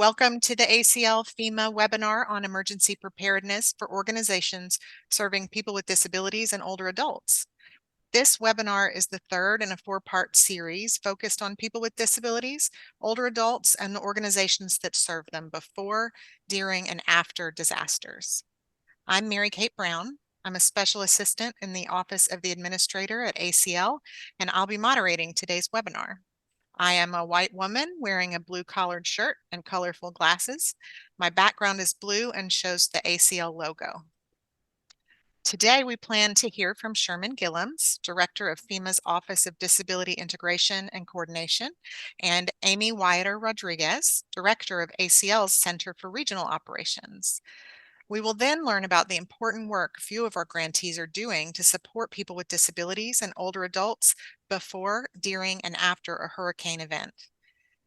Welcome to the ACL FEMA webinar on emergency preparedness for organizations serving people with disabilities and older adults. This webinar is the third in a four-part series focused on people with disabilities, older adults, and the organizations that serve them before, during, and after disasters. I'm Mary Kate Brown. I'm a special assistant in the Office of the Administrator at ACL, and I'll be moderating today's webinar. I am a white woman wearing a blue collared shirt and colorful glasses. My background is blue and shows the ACL logo. Today, we plan to hear from Sherman Gillums, Director of FEMA's Office of Disability Integration and Coordination, and Amy Wyatter Rodriguez, Director of ACL's Center for Regional Operations. We will then learn about the important work a few of our grantees are doing to support people with disabilities and older adults before, during, and after a hurricane event.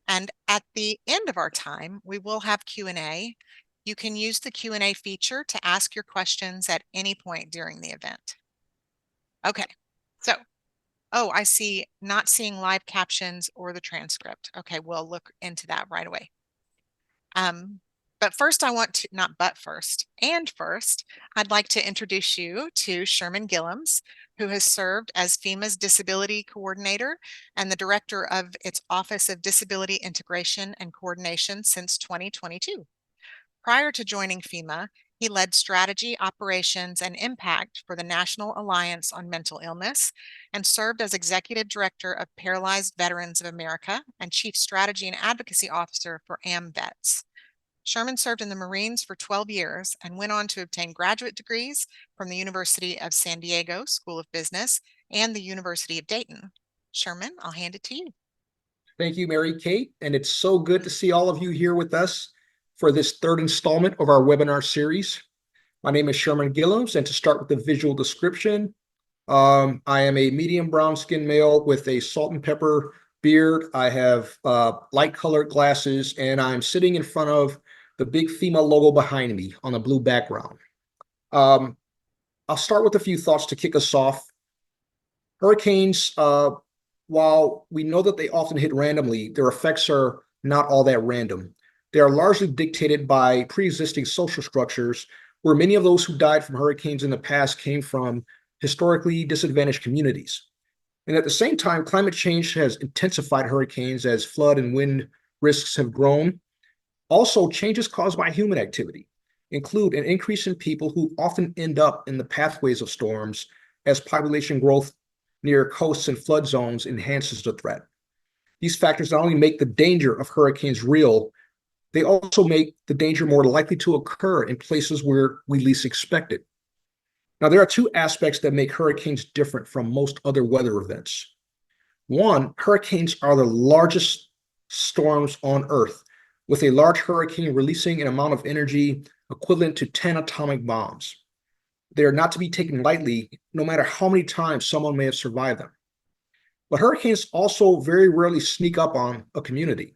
And at the end of our time, we will have Q&A. You can use the Q&A feature to ask your questions at any point during the event. Okay, so, I see not seeing live captions or the transcript. Okay, we'll look into that right away. But first, I'd like to introduce you to Sherman Gillums, who has served as FEMA's Disability Coordinator and the Director of its Office of Disability Integration and Coordination since 2022. Prior to joining FEMA, he led strategy, operations, and impact for the National Alliance on Mental Illness and served as Executive Director of Paralyzed Veterans of America and Chief Strategy and Advocacy Officer for AMVETS. Sherman served in the Marines for 12 years and went on to obtain graduate degrees from the University of San Diego School of Business and the University of Dayton. Sherman, I'll hand it to you. Thank you, Mary Kate. And it's so good to see all of you here with us for this third installment of our webinar series. My name is Sherman Gillums, and to start with the visual description, I am a medium brown-skinned male with a salt and pepper beard. I have light-colored glasses, and I'm sitting in front of the big FEMA logo behind me on a blue background. I'll start with a few thoughts to kick us off. Hurricanes, while we know that they often hit randomly, their effects are not all that random. They are largely dictated by pre-existing social structures, where many of those who died from hurricanes in the past came from historically disadvantaged communities. And at the same time, climate change has intensified hurricanes as flood and wind risks have grown. Also, changes caused by human activity include an increase in people who often end up in the pathways of storms as population growth near coasts and flood zones enhances the threat. These factors not only make the danger of hurricanes real, they also make the danger more likely to occur in places where we least expect it. Now, there are two aspects that make hurricanes different from most other weather events. One, hurricanes are the largest storms on Earth, with a large hurricane releasing an amount of energy equivalent to 10 atomic bombs. They are not to be taken lightly, no matter how many times someone may have survived them. But hurricanes also very rarely sneak up on a community.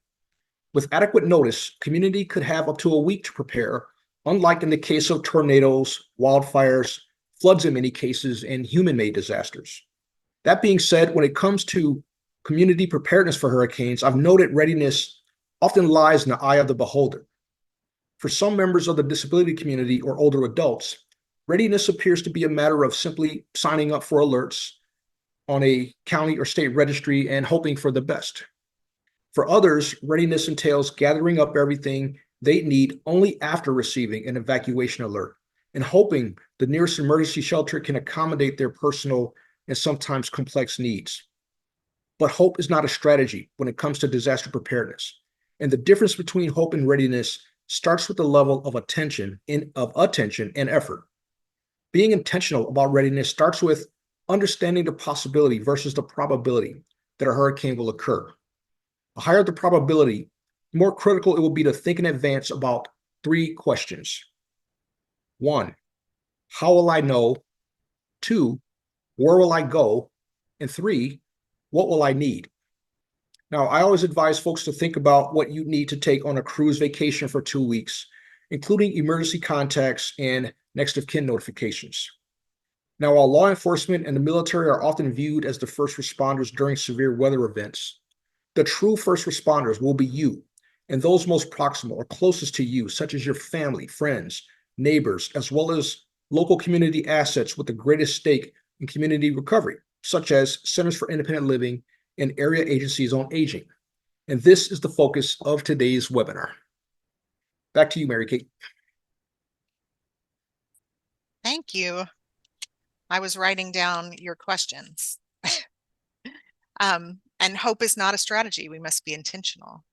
With adequate notice, community could have up to a week to prepare, unlike in the case of tornadoes, wildfires, floods in many cases, and human-made disasters. That being said, when it comes to community preparedness for hurricanes, I've noted readiness often lies in the eye of the beholder. For some members of the disability community or older adults, readiness appears to be a matter of simply signing up for alerts on a county or state registry and hoping for the best. For others, readiness entails gathering up everything they need only after receiving an evacuation alert and hoping the nearest emergency shelter can accommodate their personal and sometimes complex needs. But hope is not a strategy when it comes to disaster preparedness. And the difference between hope and readiness starts with the level of attention and effort. Being intentional about readiness starts with understanding the possibility versus the probability that a hurricane will occur. The higher the probability, the more critical it will be to think in advance about three questions. 1, how will I know? 2, where will I go? And 3, what will I need? Now, I always advise folks to think about what you need to take on a cruise vacation for 2 weeks, including emergency contacts and next of kin notifications. Now, while law enforcement and the military are often viewed as the first responders during severe weather events, the true first responders will be you, and those most proximal or closest to you, such as your family, friends, neighbors, as well as local community assets with the greatest stake in community recovery, such as Centers for Independent Living and area agencies on aging. And this is the focus of today's webinar. Back to you, Mary Kate. Thank you. I was writing down your questions. And hope is not a strategy. We must be intentional.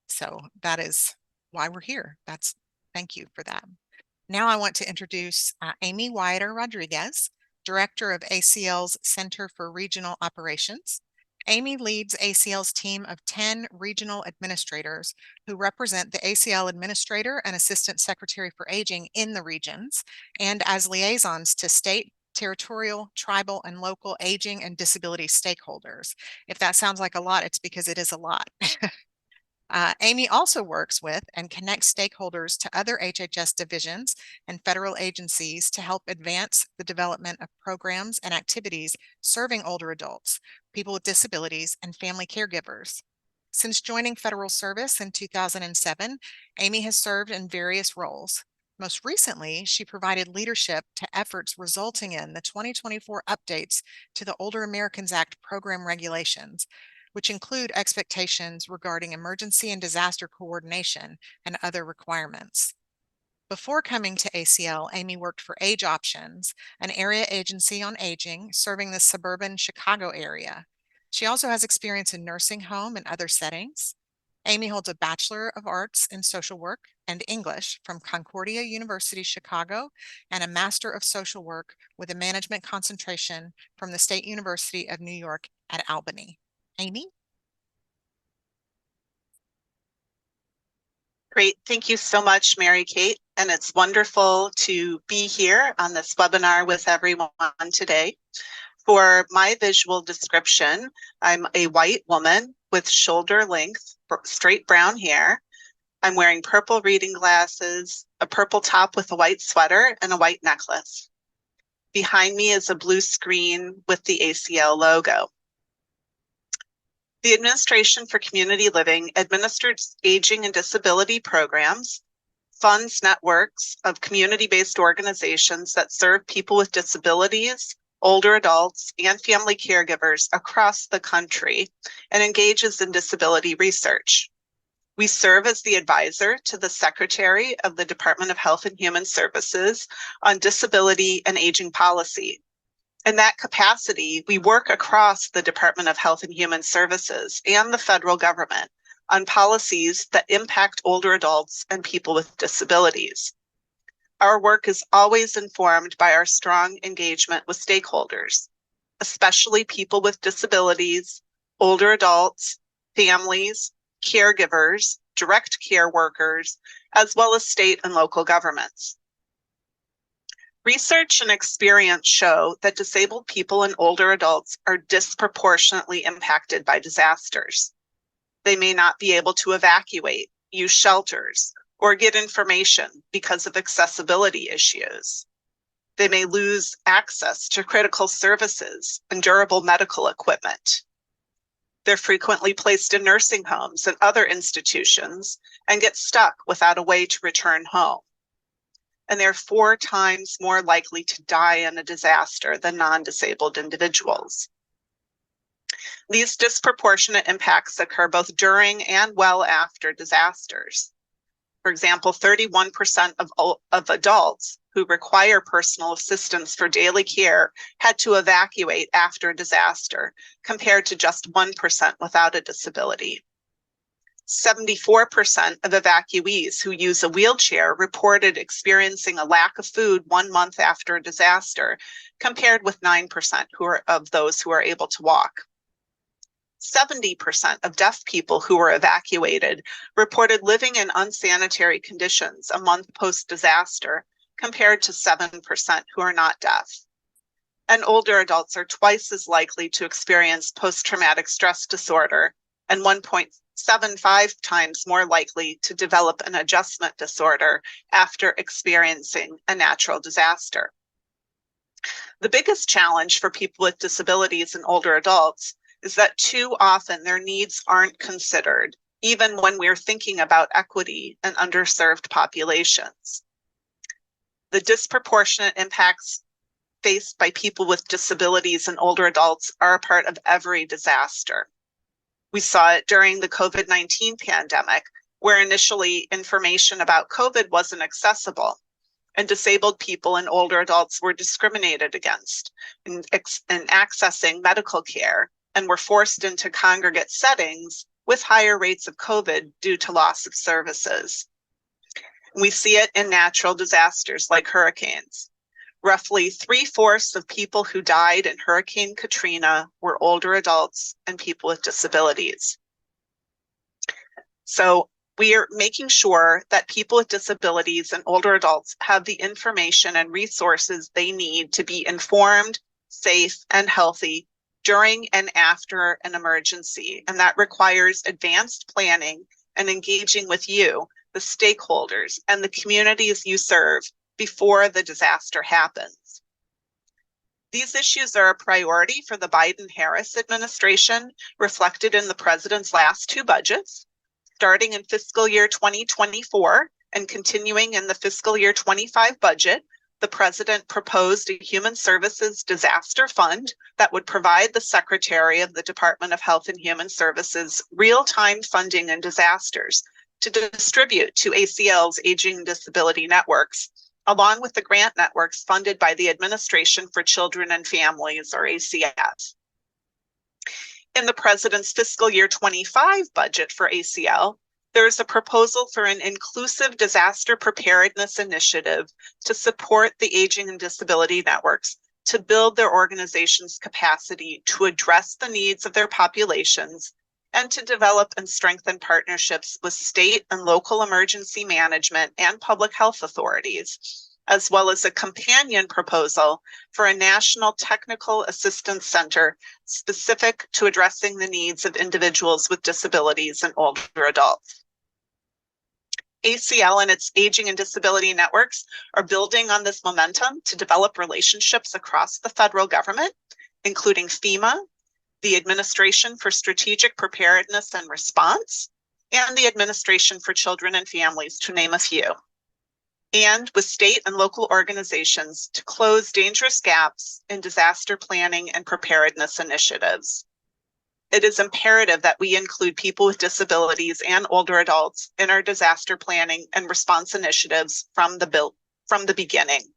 So that is why we're here. Thank you for that. Now I want to introduce Amy Wyatter Rodriguez, Director of ACL's Center for Regional Operations. Amy leads ACL's team of 10 regional administrators who represent the ACL Administrator and Assistant Secretary for Aging in the regions and as liaisons to state, territorial, tribal, and local aging and disability stakeholders. If that sounds like a lot, it's because it is a lot. Amy also works with and connects stakeholders to other HHS divisions and federal agencies to help advance the development of programs and activities serving older adults, people with disabilities, and family caregivers. Since joining federal service in 2007, Amy has served in various roles. Most recently, she provided leadership to efforts resulting in the 2024 updates to the Older Americans Act program regulations, which include expectations regarding emergency and disaster coordination and other requirements. Before coming to ACL, Amy worked for Age Options, an area agency on aging serving the suburban Chicago area. She also has experience in nursing home and other settings. Amy holds a Bachelor of Arts in Social Work and English from Concordia University, Chicago, and a Master of Social Work with a management concentration from the State University of New York at Albany. Amy? Great. Thank you so much, Mary Kate. And it's wonderful to be here on this webinar with everyone today. For my visual description, I'm a white woman with shoulder-length, straight brown hair. I'm wearing purple reading glasses, a purple top with a white sweater, and a white necklace. Behind me is a blue screen with the ACL logo. The Administration for Community Living administers aging and disability programs, funds networks of community-based organizations that serve people with disabilities, older adults, and family caregivers across the country, and engages in disability research. We serve as the advisor to the Secretary of the Department of Health and Human Services on disability and aging policy. In that capacity, we work across the Department of Health and Human Services and the federal government on policies that impact older adults and people with disabilities. Our work is always informed by our strong engagement with stakeholders, especially people with disabilities, older adults, families, caregivers, direct care workers, as well as state and local governments. Research and experience show that disabled people and older adults are disproportionately impacted by disasters. They may not be able to evacuate, use shelters, or get information because of accessibility issues. They may lose access to critical services and durable medical equipment. They're frequently placed in nursing homes and other institutions and get stuck without a way to return home. And they're 4 times more likely to die in a disaster than non-disabled individuals. These disproportionate impacts occur both during and well after disasters. For example, 31% of adults who require personal assistance for daily care had to evacuate after a disaster, compared to just 1% without a disability. 74% of evacuees who use a wheelchair reported experiencing a lack of food 1 month after a disaster, compared with 9% of those who are able to walk. 70% of deaf people who were evacuated reported living in unsanitary conditions a month post-disaster, compared to 7% who are not deaf. And older adults are twice as likely to experience post-traumatic stress disorder and 1.75 times more likely to develop an adjustment disorder after experiencing a natural disaster. The biggest challenge for people with disabilities and older adults is that too often their needs aren't considered even when we're thinking about equity and underserved populations. The disproportionate impacts faced by people with disabilities and older adults are a part of every disaster. We saw it during the COVID-19 pandemic, where initially information about COVID wasn't accessible, and disabled people and older adults were discriminated against in accessing medical care and were forced into congregate settings with higher rates of COVID due to loss of services. We see it in natural disasters like hurricanes. Roughly 3/4 of people who died in Hurricane Katrina were older adults and people with disabilities. So we are making sure that people with disabilities and older adults have the information and resources they need to be informed, safe, and healthy during and after an emergency. And that requires advanced planning and engaging with you, the stakeholders, and the communities you serve before the disaster happens. These issues are a priority for the Biden-Harris administration, reflected in the president's last two budgets. Starting in fiscal year 2024 and continuing in the fiscal year 25 budget, the president proposed a Human Services Disaster Fund that would provide the Secretary of the Department of Health and Human Services real-time funding in disasters to distribute to ACL's Aging and Disability Networks, along with the grant networks funded by the Administration for Children and Families, or ACS. In the president's fiscal year 25 budget for ACL, there is a proposal for an inclusive disaster preparedness initiative to support the Aging and Disability Networks to build their organization's capacity to address the needs of their populations and to develop and strengthen partnerships with state and local emergency management and public health authorities, as well as a companion proposal for a national technical assistance center specific to addressing the needs of individuals with disabilities and older adults. ACL and its Aging and Disability Networks are building on this momentum to develop relationships across the federal government, including FEMA, the Administration for Strategic Preparedness and Response, and the Administration for Children and Families, to name a few, and with state and local organizations to close dangerous gaps in disaster planning and preparedness initiatives. It is imperative that we include people with disabilities and older adults in our disaster planning and response initiatives from the beginning.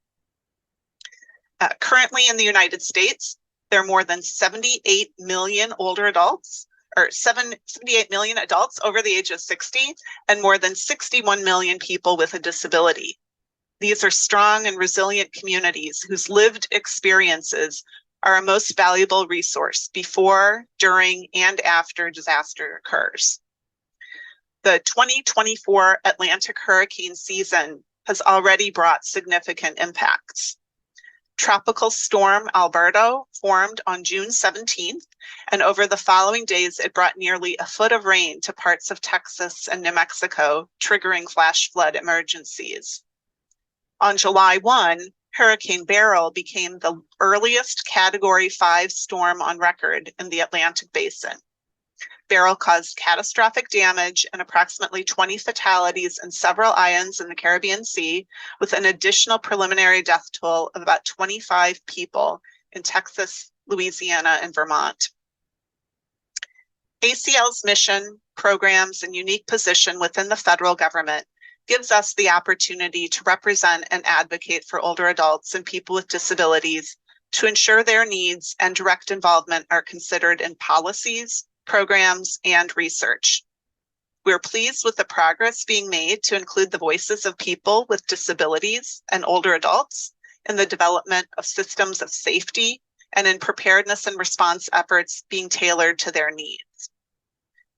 Currently in the United States, there are more than 78 million older adults, or 78 million adults over the age of 60, and more than 61 million people with a disability. These are strong and resilient communities whose lived experiences are a most valuable resource before, during, and after disaster occurs. The 2024 Atlantic hurricane season has already brought significant impacts. Tropical Storm Alberto formed on June 17th, and over the following days, it brought nearly a foot of rain to parts of Texas and New Mexico, triggering flash flood emergencies. On July 1, Hurricane Beryl became the earliest Category 5 storm on record in the Atlantic Basin. Beryl caused catastrophic damage and approximately 20 fatalities in several islands in the Caribbean Sea, with an additional preliminary death toll of about 25 people in Texas, Louisiana, and Vermont. ACL's mission, programs, and unique position within the federal government gives us the opportunity to represent and advocate for older adults and people with disabilities to ensure their needs and direct involvement are considered in policies, programs, and research. We're pleased with the progress being made to include the voices of people with disabilities and older adults in the development of systems of safety and in preparedness and response efforts being tailored to their needs.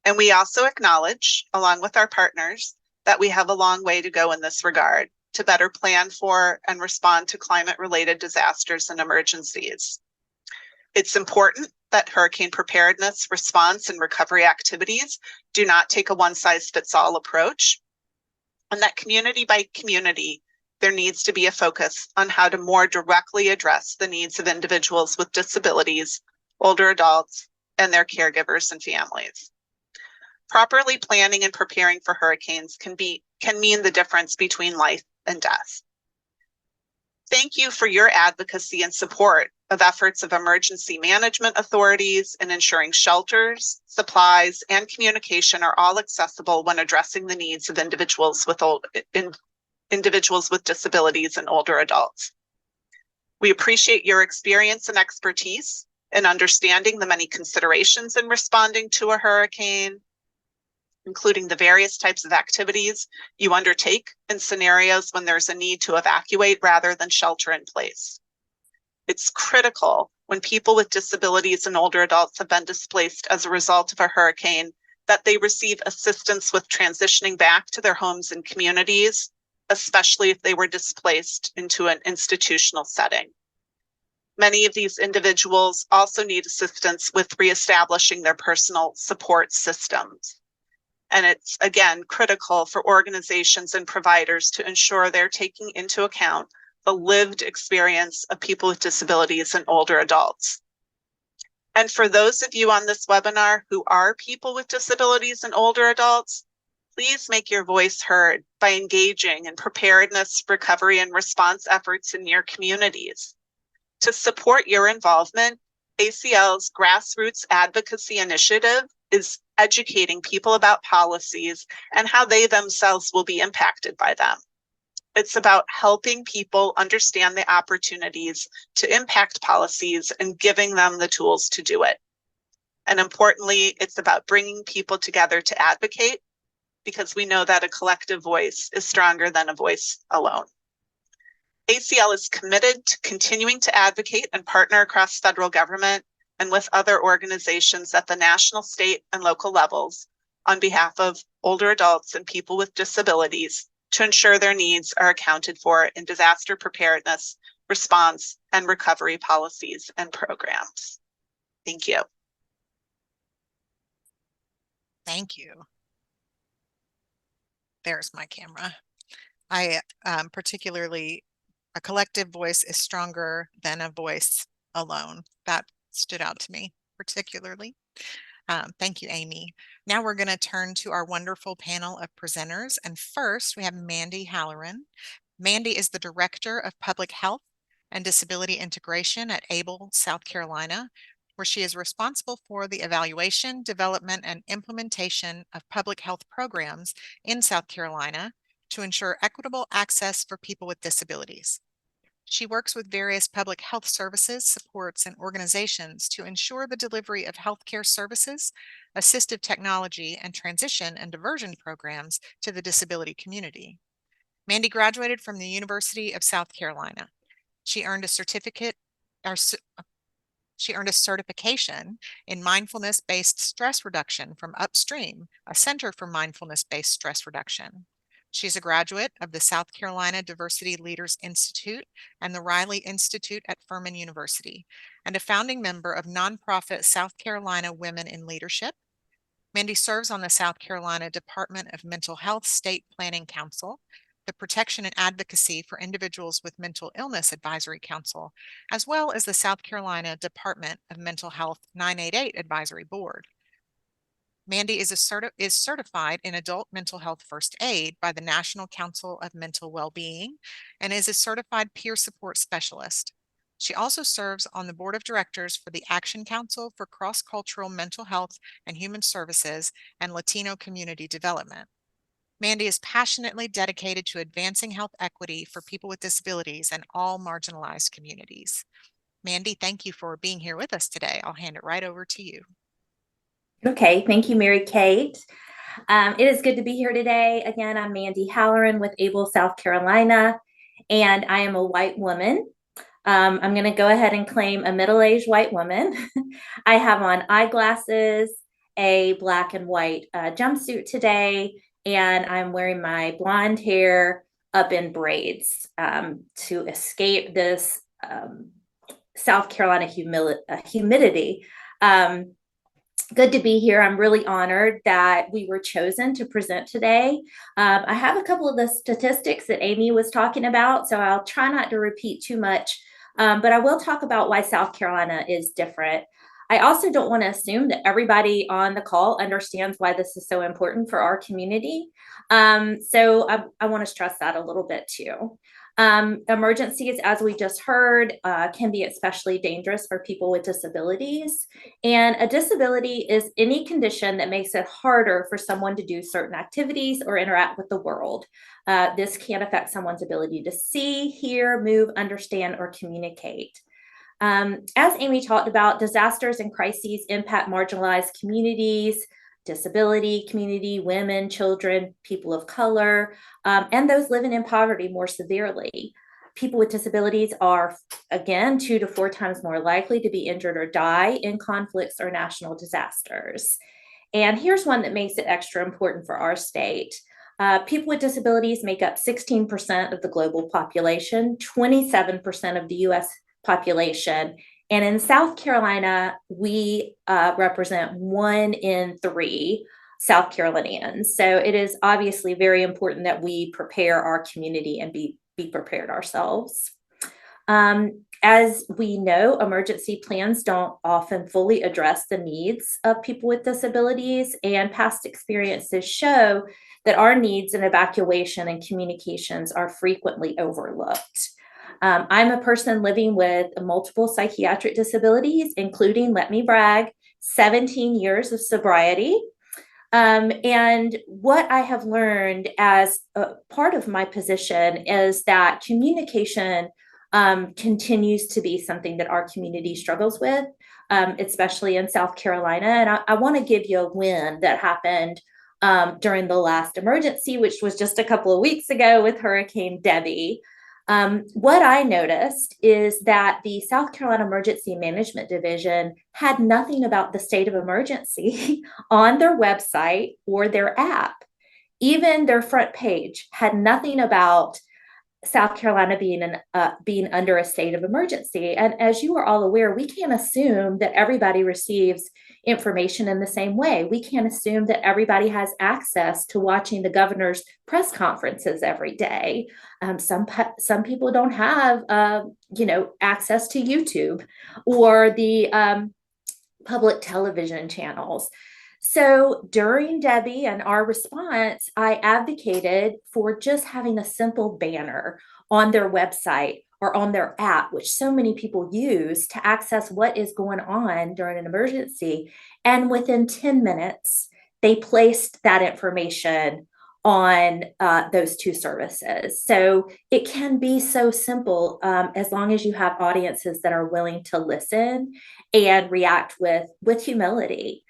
And we also acknowledge, along with our partners, that we have a long way to go in this regard to better plan for and respond to climate-related disasters and emergencies. It's important that hurricane preparedness, response, and recovery activities do not take a one-size-fits-all approach, and that community by community, there needs to be a focus on how to more directly address the needs of individuals with disabilities, older adults, and their caregivers and families. Properly planning and preparing for hurricanes can mean the difference between life and death. Thank you for your advocacy and support of efforts of emergency management authorities in ensuring shelters, supplies, and communication are all accessible when addressing the needs of individuals with disabilities and older adults. We appreciate your experience and expertise in understanding the many considerations in responding to a hurricane, including the various types of activities you undertake in scenarios when there's a need to evacuate rather than shelter in place. It's critical when people with disabilities and older adults have been displaced as a result of a hurricane that they receive assistance with transitioning back to their homes and communities, especially if they were displaced into an institutional setting. Many of these individuals also need assistance with reestablishing their personal support systems. And it's, again, critical for organizations and providers to ensure they're taking into account the lived experience of people with disabilities and older adults. And for those of you on this webinar who are people with disabilities and older adults, please make your voice heard by engaging in preparedness, recovery, and response efforts in your communities. To support your involvement, ACL's Grassroots Advocacy Initiative is educating people about policies and how they themselves will be impacted by them. It's about helping people understand the opportunities to impact policies and giving them the tools to do it. And importantly, it's about bringing people together to advocate, because we know that a collective voice is stronger than a voice alone. ACL is committed to continuing to advocate and partner across federal government and with other organizations at the national, state, and local levels on behalf of older adults and people with disabilities to ensure their needs are accounted for in disaster preparedness, response, and recovery policies and programs. Thank you. Thank you. There's my camera. I particularly, a collective voice is stronger than a voice alone. That stood out to me particularly. Thank you, Amy. Now we're going to turn to our wonderful panel of presenters. And first, we have Mandy Halloran. Mandy is the Director of Public Health and Disability Integration at ABLE, South Carolina, where she is responsible for the evaluation, development, and implementation of public health programs in South Carolina to ensure equitable access for people with disabilities. She works with various public health services, supports, and organizations to ensure the delivery of healthcare services, assistive technology, and transition and diversion programs to the disability community. Mandy graduated from the University of South Carolina. She earned a certification in mindfulness-based stress reduction from Upstream, a center for mindfulness-based stress reduction. She's a graduate of the South Carolina Diversity Leaders Institute and the Riley Institute at Furman University, and a founding member of nonprofit South Carolina Women in Leadership. Mandy serves on the South Carolina Department of Mental Health State Planning Council, the Protection and Advocacy for Individuals with Mental Illness Advisory Council, as well as the South Carolina Department of Mental Health 988 Advisory Board. Mandy is certified in adult mental health first aid by the National Council of Mental Well-Being and is a certified peer support specialist. She also serves on the board of directors for the Action Council for Cross-Cultural Mental Health and Human Services and Latino Community Development. Mandy is passionately dedicated to advancing health equity for people with disabilities and all marginalized communities. Mandy, thank you for being here with us today. I'll hand it right over to you. Okay, thank you, Mary Kate. It is good to be here today. Again, I'm Mandy Halloran with ABLE, South Carolina, and I am a white woman. I'm going to go ahead and claim a middle-aged white woman. I have on eyeglasses, a black and white jumpsuit today, and I'm wearing my blonde hair up in braids to escape this South Carolina humidity. Good to be here. I'm really honored that we were chosen to present today. I have a couple of the statistics that Amy was talking about, so I'll try not to repeat too much, but I will talk about why South Carolina is different. I also don't want to assume that everybody on the call understands why this is so important for our community. So I want to stress that a little bit too. Emergencies, as we just heard, can be especially dangerous for people with disabilities. And a disability is any condition that makes it harder for someone to do certain activities or interact with the world. This can affect someone's ability to see, hear, move, understand, or communicate. As Amy talked about, disasters and crises impact marginalized communities, disability community, women, children, people of color, and those living in poverty more severely. People with disabilities are, again, 2 to 4 times more likely to be injured or die in conflicts or national disasters. And here's one that makes it extra important for our state. People with disabilities make up 16% of the global population, 27% of the US population. And in South Carolina, we represent 1 in 3 South Carolinians. So it is obviously very important that we prepare our community and be prepared ourselves. As we know, emergency plans don't often fully address the needs of people with disabilities, and past experiences show that our needs in evacuation and communications are frequently overlooked. I'm a person living with multiple psychiatric disabilities, including, let me brag, 17 years of sobriety. And what I have learned as a part of my position is that communication continues to be something that our community struggles with, especially in South Carolina. And I want to give you a win that happened during the last emergency, which was just a couple of weeks ago with Hurricane Debbie. What I noticed is that the South Carolina Emergency Management Division had nothing about the state of emergency on their website or their app. Even their front page had nothing about South Carolina being under a state of emergency. And as you are all aware, we can't assume that everybody receives information in the same way. We can't assume that everybody has access to watching the governor's press conferences every day. Some people don't have, access to YouTube or the public television channels. So during Debbie and our response, I advocated for just having a simple banner on their website or on their app, which so many people use to access what is going on during an emergency. And within 10 minutes, they placed that information on those 2 services. So it can be so simple as long as you have audiences that are willing to listen and react with humility.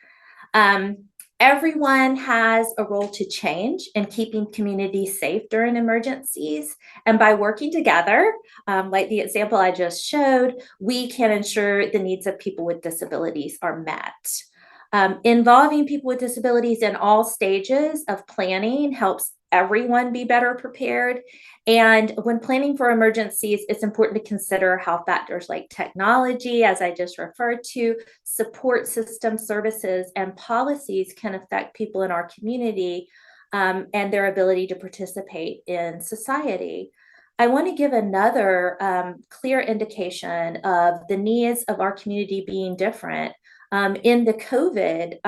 Everyone has a role to change in keeping communities safe during emergencies. And by working together, like the example I just showed, we can ensure the needs of people with disabilities are met. Involving people with disabilities in all stages of planning helps everyone be better prepared. And when planning for emergencies, it's important to consider how factors like technology, as I just referred to, support system services, and policies can affect people in our community and their ability to participate in society. I want to give another clear indication of the needs of our community being different. In the COVID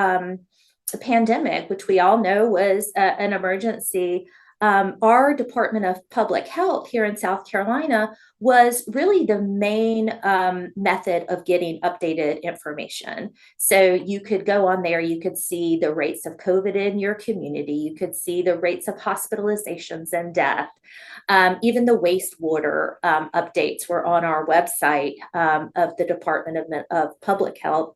pandemic, which we all know was an emergency, our Department of Public Health here in South Carolina was really the main method of getting updated information. So you could go on there, you could see the rates of COVID in your community, you could see the rates of hospitalizations and death. Even the wastewater updates were on our website of the Department of Public Health.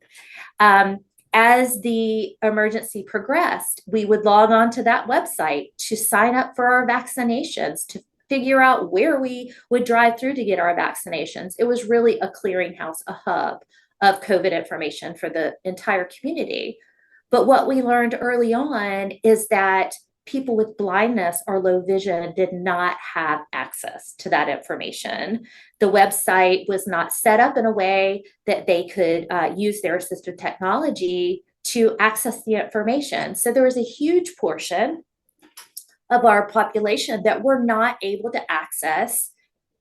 As the emergency progressed, we would log on to that website to sign up for our vaccinations, to figure out where we would drive through to get our vaccinations. It was really a clearinghouse, a hub of COVID information for the entire community. But what we learned early on is that people with blindness or low vision did not have access to that information. The website was not set up in a way that they could use their assistive technology to access the information. So there was a huge portion of our population that were not able to access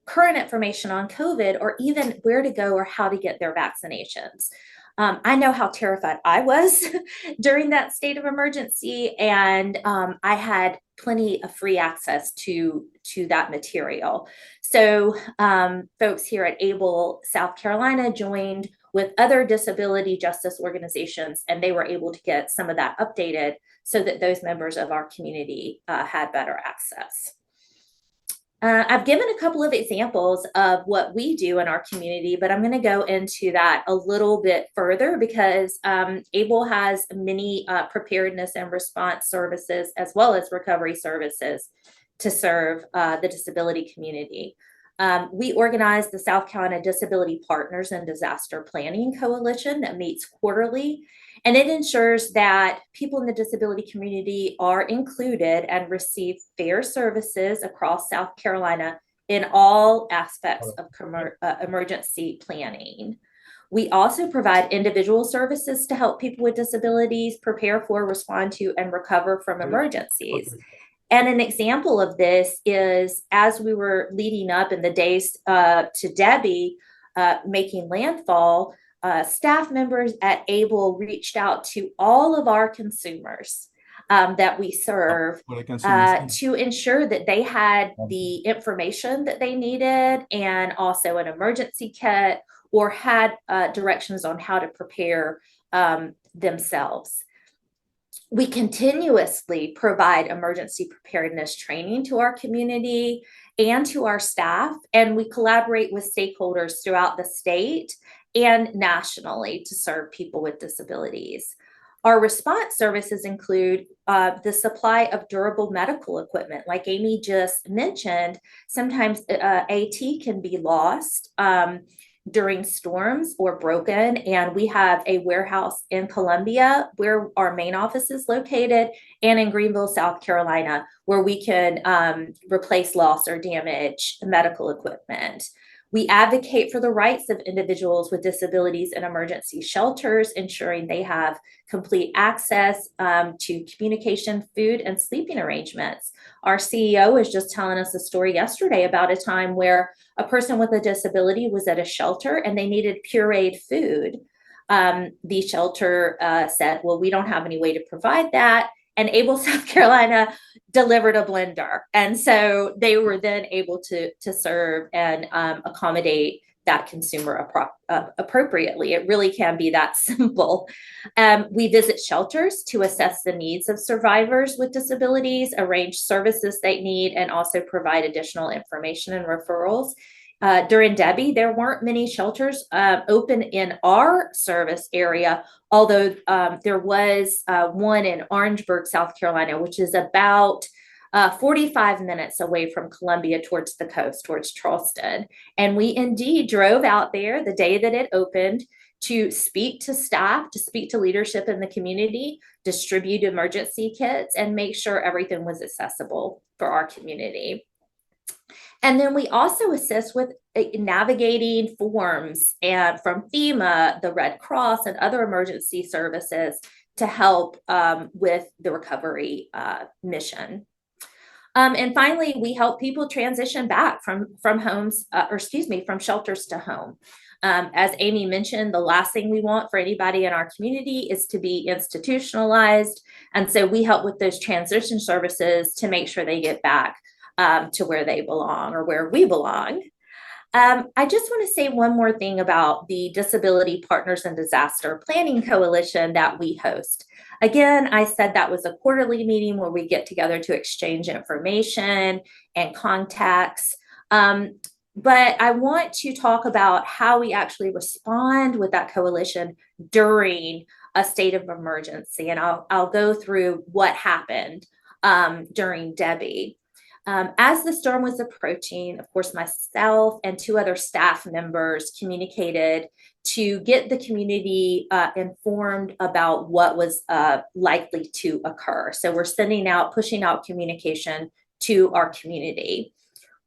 current information on COVID or even where to go or how to get their vaccinations. I know how terrified I was during that state of emergency, and I had plenty of free access to that material. So folks here at ABLE South Carolina joined with other disability justice organizations, and they were able to get some of that updated so that those members of our community had better access. I've given a couple of examples of what we do in our community, but I'm going to go into that a little bit further because ABLE has many preparedness and response services as well as recovery services to serve the disability community. We organize the South Carolina Disability Partners and Disaster Planning Coalition that meets quarterly, and it ensures that people in the disability community are included and receive fair services across South Carolina in all aspects of emergency planning. We also provide individual services to help people with disabilities prepare for, respond to, and recover from emergencies. And an example of this is as we were leading up in the days to Debbie making landfall, staff members at ABLE reached out to all of our consumers that we serve to ensure that they had the information that they needed and also an emergency kit or had directions on how to prepare themselves. We continuously provide emergency preparedness training to our community and to our staff, and we collaborate with stakeholders throughout the state and nationally to serve people with disabilities. Our response services include the supply of durable medical equipment. Like Amy just mentioned, sometimes AT can be lost during storms or broken, and we have a warehouse in Columbia where our main office is located, and in Greenville, South Carolina, where we can replace lost or damaged medical equipment. We advocate for the rights of individuals with disabilities in emergency shelters, ensuring they have complete access to communication, food, and sleeping arrangements. Our CEO was just telling us a story yesterday about a time where a person with a disability was at a shelter and they needed pureed food. The shelter said, well, we don't have any way to provide that. And ABLE South Carolina delivered a blender. And so they were then able to serve and accommodate that consumer appropriately. It really can be that simple. We visit shelters to assess the needs of survivors with disabilities, arrange services they need, and also provide additional information and referrals. During Debbie, there weren't many shelters open in our service area, although there was one in Orangeburg, South Carolina, which is about 45 minutes away from Columbia towards the coast, towards Charleston. And we indeed drove out there the day that it opened to speak to staff, to speak to leadership in the community, distribute emergency kits, and make sure everything was accessible for our community. And then we also assist with navigating forms and from FEMA, the Red Cross, and other emergency services to help with the recovery mission. And finally, we help people transition back from shelters to home. As Amy mentioned, the last thing we want for anybody in our community is to be institutionalized. And so we help with those transition services to make sure they get back to where they belong or where we belong. I just want to say one more thing about the Disability Partners and Disaster Planning Coalition that we host. Again, I said that was a quarterly meeting where we get together to exchange information and contacts. But I want to talk about how we actually respond with that coalition during a state of emergency. And I'll go through what happened during Debbie. As the storm was approaching, of course, myself and 2 other staff members communicated to get the community informed about what was likely to occur. So we're pushing out communication to our community.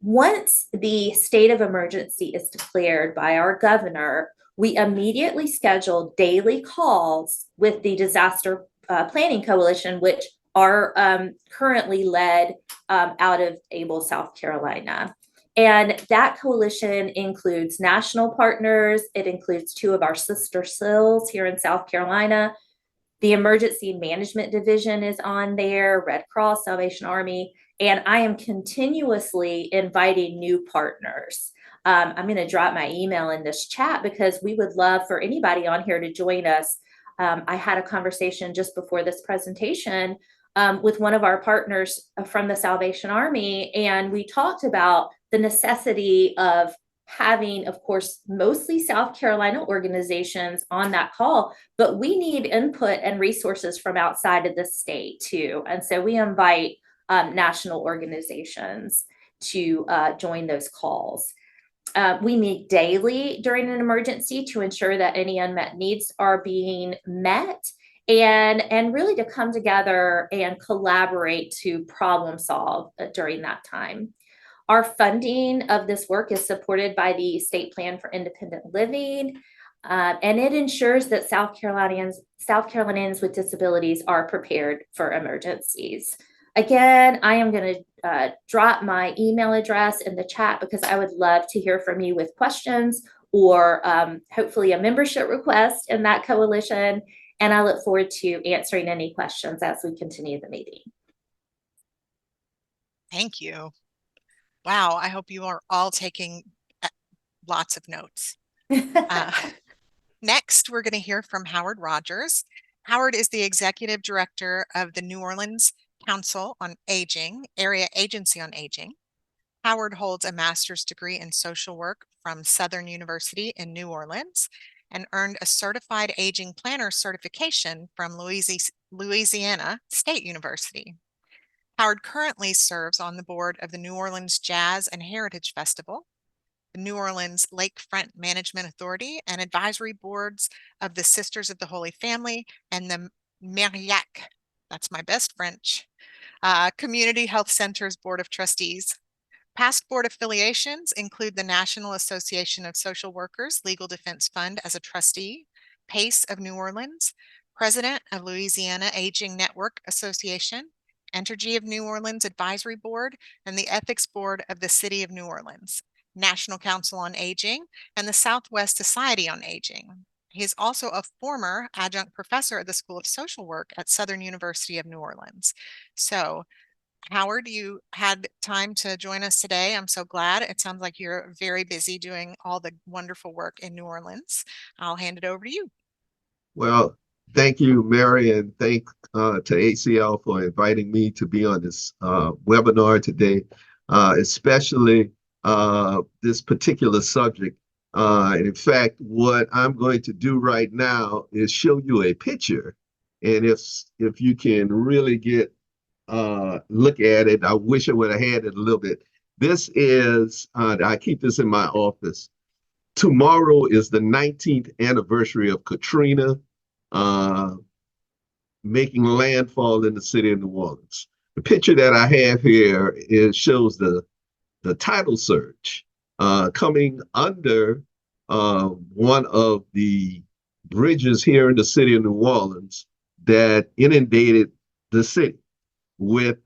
Once the state of emergency is declared by our governor, we immediately scheduled daily calls with the Disaster Planning Coalition, which are currently led out of ABLE, South Carolina. And that coalition includes national partners. It includes 2 of our sister CILs here in South Carolina. The Emergency Management Division is on there, Red Cross, Salvation Army, and I am continuously inviting new partners. I'm going to drop my email in this chat because we would love for anybody on here to join us. I had a conversation just before this presentation with one of our partners from the Salvation Army, and we talked about the necessity of having, of course, mostly South Carolina organizations on that call, but we need input and resources from outside of the state too. And so we invite national organizations to join those calls. We meet daily during an emergency to ensure that any unmet needs are being met, and really to come together and collaborate to problem solve during that time. Our funding of this work is supported by the State Plan for Independent Living, and it ensures that South Carolinians with disabilities are prepared for emergencies. Again, I am going to drop my email address in the chat because I would love to hear from you with questions or hopefully a membership request in that coalition. And I look forward to answering any questions as we continue the meeting. Thank you. Wow, I hope you are all taking lots of notes. Next, we're going to hear from Howard Rogers. Howard is the Executive Director of the New Orleans Council on Aging, Area Agency on Aging. Howard holds a master's degree in social work from Southern University in New Orleans and earned a certified aging planner certification from Louisiana State University. Howard currently serves on the board of the New Orleans Jazz and Heritage Festival, the New Orleans Lakefront Management Authority, and advisory boards of the Sisters of the Holy Family and the Marillac, that's my best French, Community Health Center's Board of Trustees. Past board affiliations include the National Association of Social Workers Legal Defense Fund as a trustee, PACE of New Orleans, president of Louisiana Aging Network Association, Entergy of New Orleans Advisory Board, and the Ethics Board of the City of New Orleans, National Council on Aging, and the Southwest Society on Aging. He is also a former adjunct professor at the School of Social Work at Southern University of New Orleans. So, Howard, you had time to join us today. I'm so glad. It sounds like you're very busy doing all the wonderful work in New Orleans. I'll hand it over to you. Well, thank you, Mary, and thank to ACL for inviting me to be on this webinar today, especially this particular subject. And in fact, what I'm going to do right now is show you a picture. And if you can really look at it, I wish I would have had it a little bit. This is, I keep this in my office. Tomorrow is the 19th anniversary of Katrina making landfall in the city of New Orleans. The picture that I have here shows the tidal surge coming under one of the bridges here in the city of New Orleans that inundated the city, with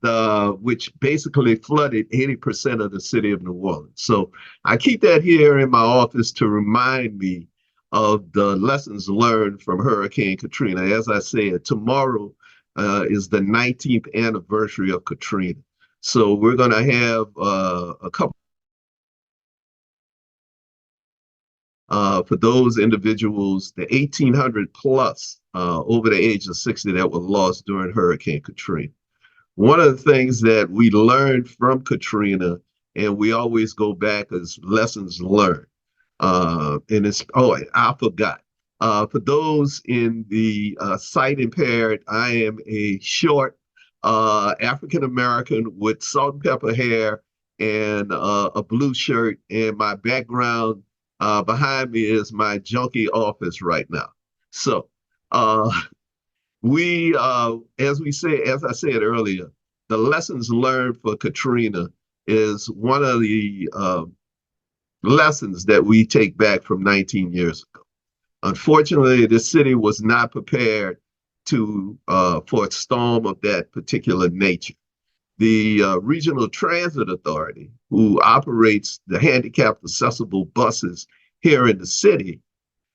which basically flooded 80% of the city of New Orleans. So I keep that here in my office to remind me of the lessons learned from Hurricane Katrina. As I said, tomorrow is the 19th anniversary of Katrina. So we're going to have a couple for those individuals, the 1,800 plus over the age of 60 that were lost during Hurricane Katrina. One of the things that we learned from Katrina, and we always go back as lessons learned, and it's, oh, I forgot. For those in the sight impaired, I am a short African-American with salt and pepper hair and a blue shirt, and my background behind me is my junkie office right now. So as I said earlier, the lessons learned for Katrina is one of the lessons that we take back from 19 years ago. Unfortunately, the city was not prepared for a storm of that particular nature. the Regional Transit Authority, who operates the handicapped accessible buses here in the city,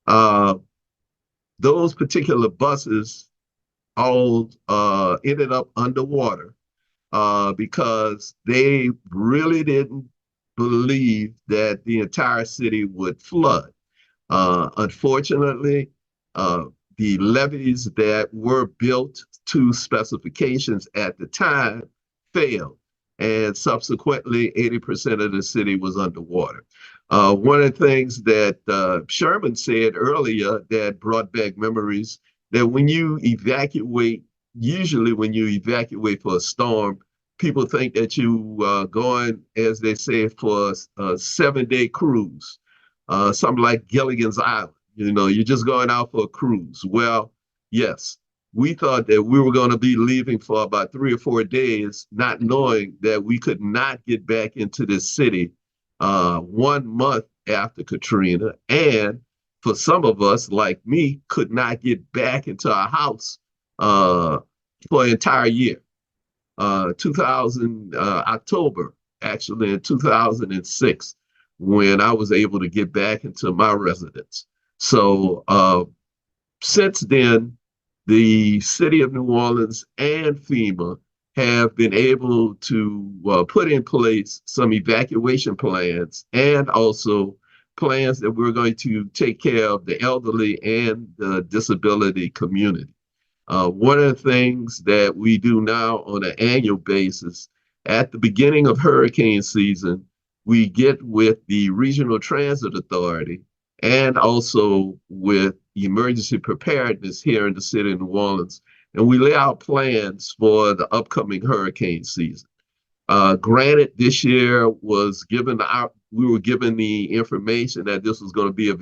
those particular buses all ended up underwater because they really didn't believe that the entire city would flood. Unfortunately, the levees that were built to specifications at the time failed, and subsequently 80% of the city was underwater. One of the things that Sherman said earlier that brought back memories, that when you evacuate, usually when you evacuate for a storm, people think that you are going, as they say, for a 7-day cruise, something like Gilligan's Island. You know, you're just going out for a cruise. Well, yes, we thought that we were going to be leaving for about 3 or 4 days, not knowing that we could not get back into this city 1 month after Katrina. And for some of us, like me, could not get back into our house for an entire year. 2000 October, actually in 2006, when I was able to get back into my residence. So since then, the city of New Orleans and FEMA have been able to put in place some evacuation plans, and also plans that we're going to take care of the elderly and the disability community. One of the things that we do now on an annual basis, at the beginning of hurricane season, we get with the Regional Transit Authority and also with emergency preparedness here in the city of New Orleans, and we lay out plans for the upcoming hurricane season. Granted, this year was we were given the information that this was going to be a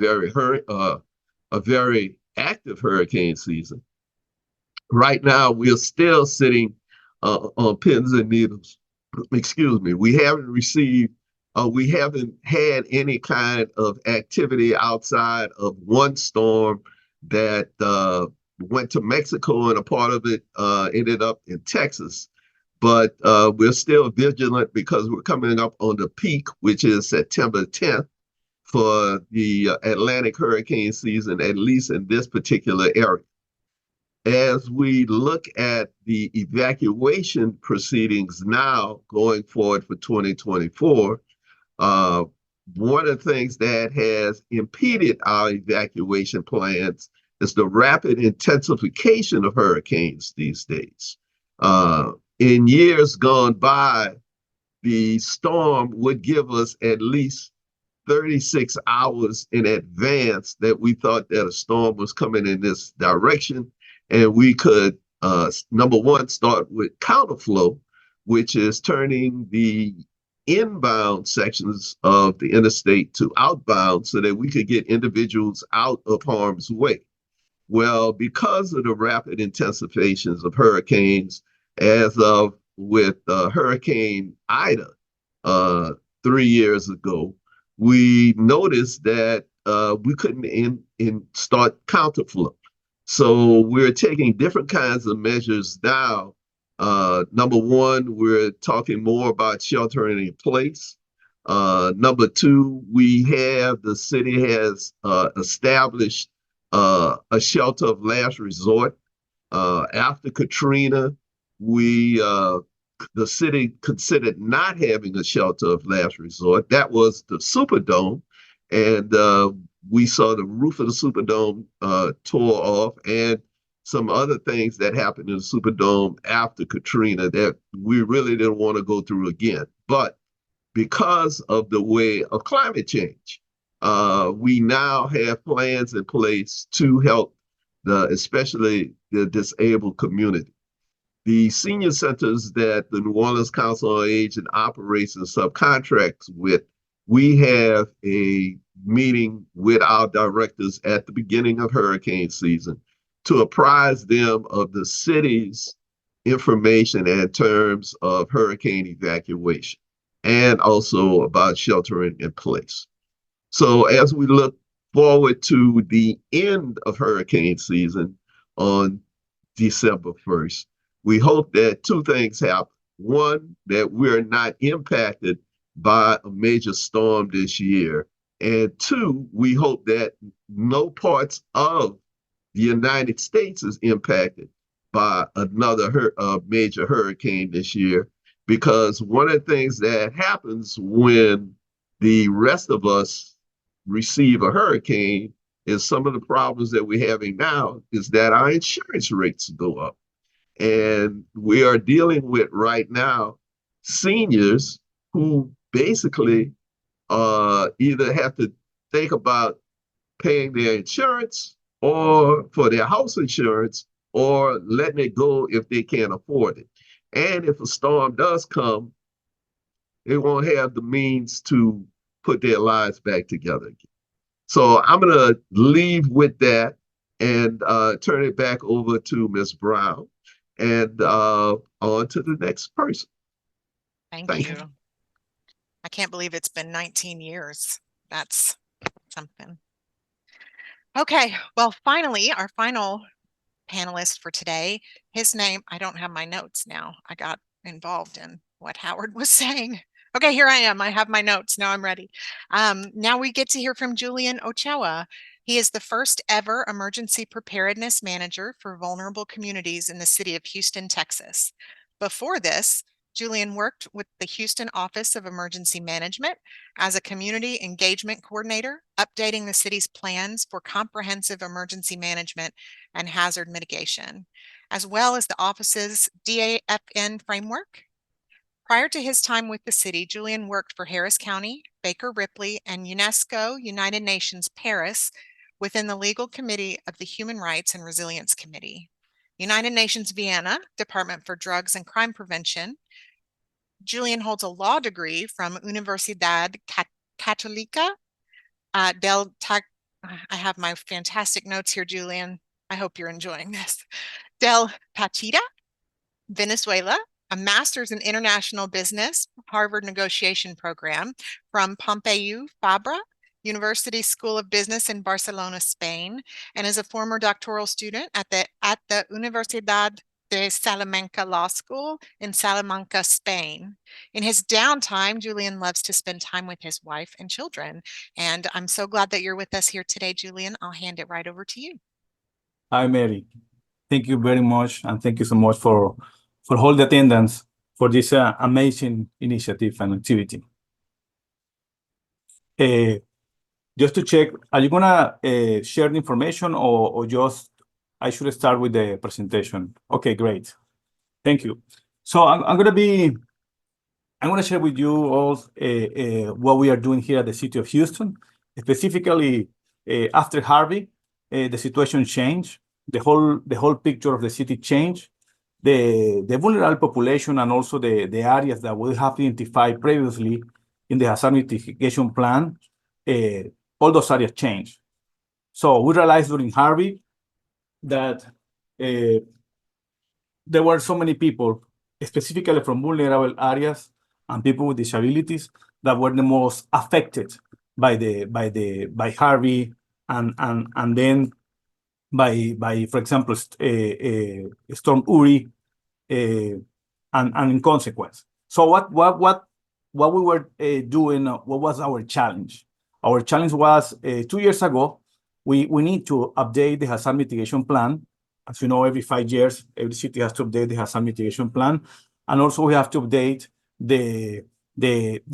very active hurricane season. Right now, we're still sitting on pins and needles. Excuse me. We haven't had any kind of activity outside of one storm that went to Mexico, and a part of it ended up in Texas. But we're still vigilant because we're coming up on the peak, which is September 10th for the Atlantic hurricane season, at least in this particular area. As we look at the evacuation proceedings now going forward for 2024, one of the things that has impeded our evacuation plans is the rapid intensification of hurricanes these days. In years gone by, the storm would give us at least 36 hours in advance that we thought that a storm was coming in this direction. And we could, number one, start with counterflow, which is turning the inbound sections of the interstate to outbound so that we could get individuals out of harm's way. Well, because of the rapid intensifications of hurricanes, as of with Hurricane Ida 3 years ago, we noticed that we couldn't start counterflow. So we're taking different kinds of measures now. Number one, we're talking more about sheltering in place. Number two, the city has established a shelter of last resort. After Katrina, the city considered not having a shelter of last resort. That was the Superdome, and we saw the roof of the Superdome tore off, and some other things that happened in the Superdome after Katrina that we really didn't want to go through again. But because of the way of climate change, we now have plans in place to help especially the disabled community. The senior centers that the New Orleans Council on Aging operates and subcontracts with, we have a meeting with our directors at the beginning of hurricane season to apprise them of the city's information in terms of hurricane evacuation and also about sheltering in place. So as we look forward to the end of hurricane season on December 1st, we hope that two things happen. one, that we're not impacted by a major storm this year. And two, we hope that no parts of the United States is impacted by another major hurricane this year. Because one of the things that happens when the rest of us receive a hurricane is some of the problems that we're having now is that our insurance rates go up. And we are dealing with right now seniors who basically either have to think about paying their insurance or for their house insurance or letting it go if they can't afford it. And if a storm does come, they won't have the means to put their lives back together again. So I'm going to leave with that and turn it back over to Ms. Brown and on to the next person. Thank you. I can't believe it's been 19 years. That's something. Okay, well, finally, our final panelist for today, his name, I don't have my notes now. I got involved in what Howard was saying. Okay, here I am. I have my notes. Now I'm ready. Now we get to hear from Julian Ochoa. He is the first ever emergency preparedness manager for vulnerable communities in the city of Houston, Texas. Before this, Julian worked with the Houston Office of Emergency Management as a community engagement coordinator, updating the city's plans for comprehensive emergency management and hazard mitigation, as well as the office's DAFN framework. Prior to his time with the city, Julian worked for Harris County, Baker Ripley, and UNESCO United Nations Paris within the legal committee of the Human Rights and Resilience Committee. United Nations Vienna, Department for Drugs and Crime Prevention. Julian holds a law degree from Universidad Católica del I have my fantastic notes here, Julian. I hope you're enjoying this. Del Pachita, Venezuela, a master's in international business, Harvard negotiation program from Pompeu Fabra University School of Business in Barcelona, Spain, and is a former doctoral student at the Universidad de Salamanca Law School in Salamanca, Spain. In his downtime, Julian loves to spend time with his wife and children. And I'm so glad that you're with us here today, Julian. I'll hand it right over to you. Hi, Mary. Thank you very much. And thank you so much for all the attendance for this amazing initiative and activity. Just to check, are you gonna share the information or just, I should start with the presentation? Okay, great. Thank you. So I'm gonna share with you all what we are doing here at the City of Houston. Specifically, after Harvey, the situation changed. The whole picture of the city changed. The vulnerable population and also the areas that we have identified previously in the hazard mitigation plan, all those areas changed. So we realized during Harvey that there were so many people, specifically from vulnerable areas and people with disabilities, that were the most affected by Harvey and then by for example Storm Uri and in consequence. So what we were doing, what was our challenge? Our challenge was 2 years ago, we need to update the hazard mitigation plan. As you know, every 5 years, every city has to update the hazard mitigation plan. And also we have to update the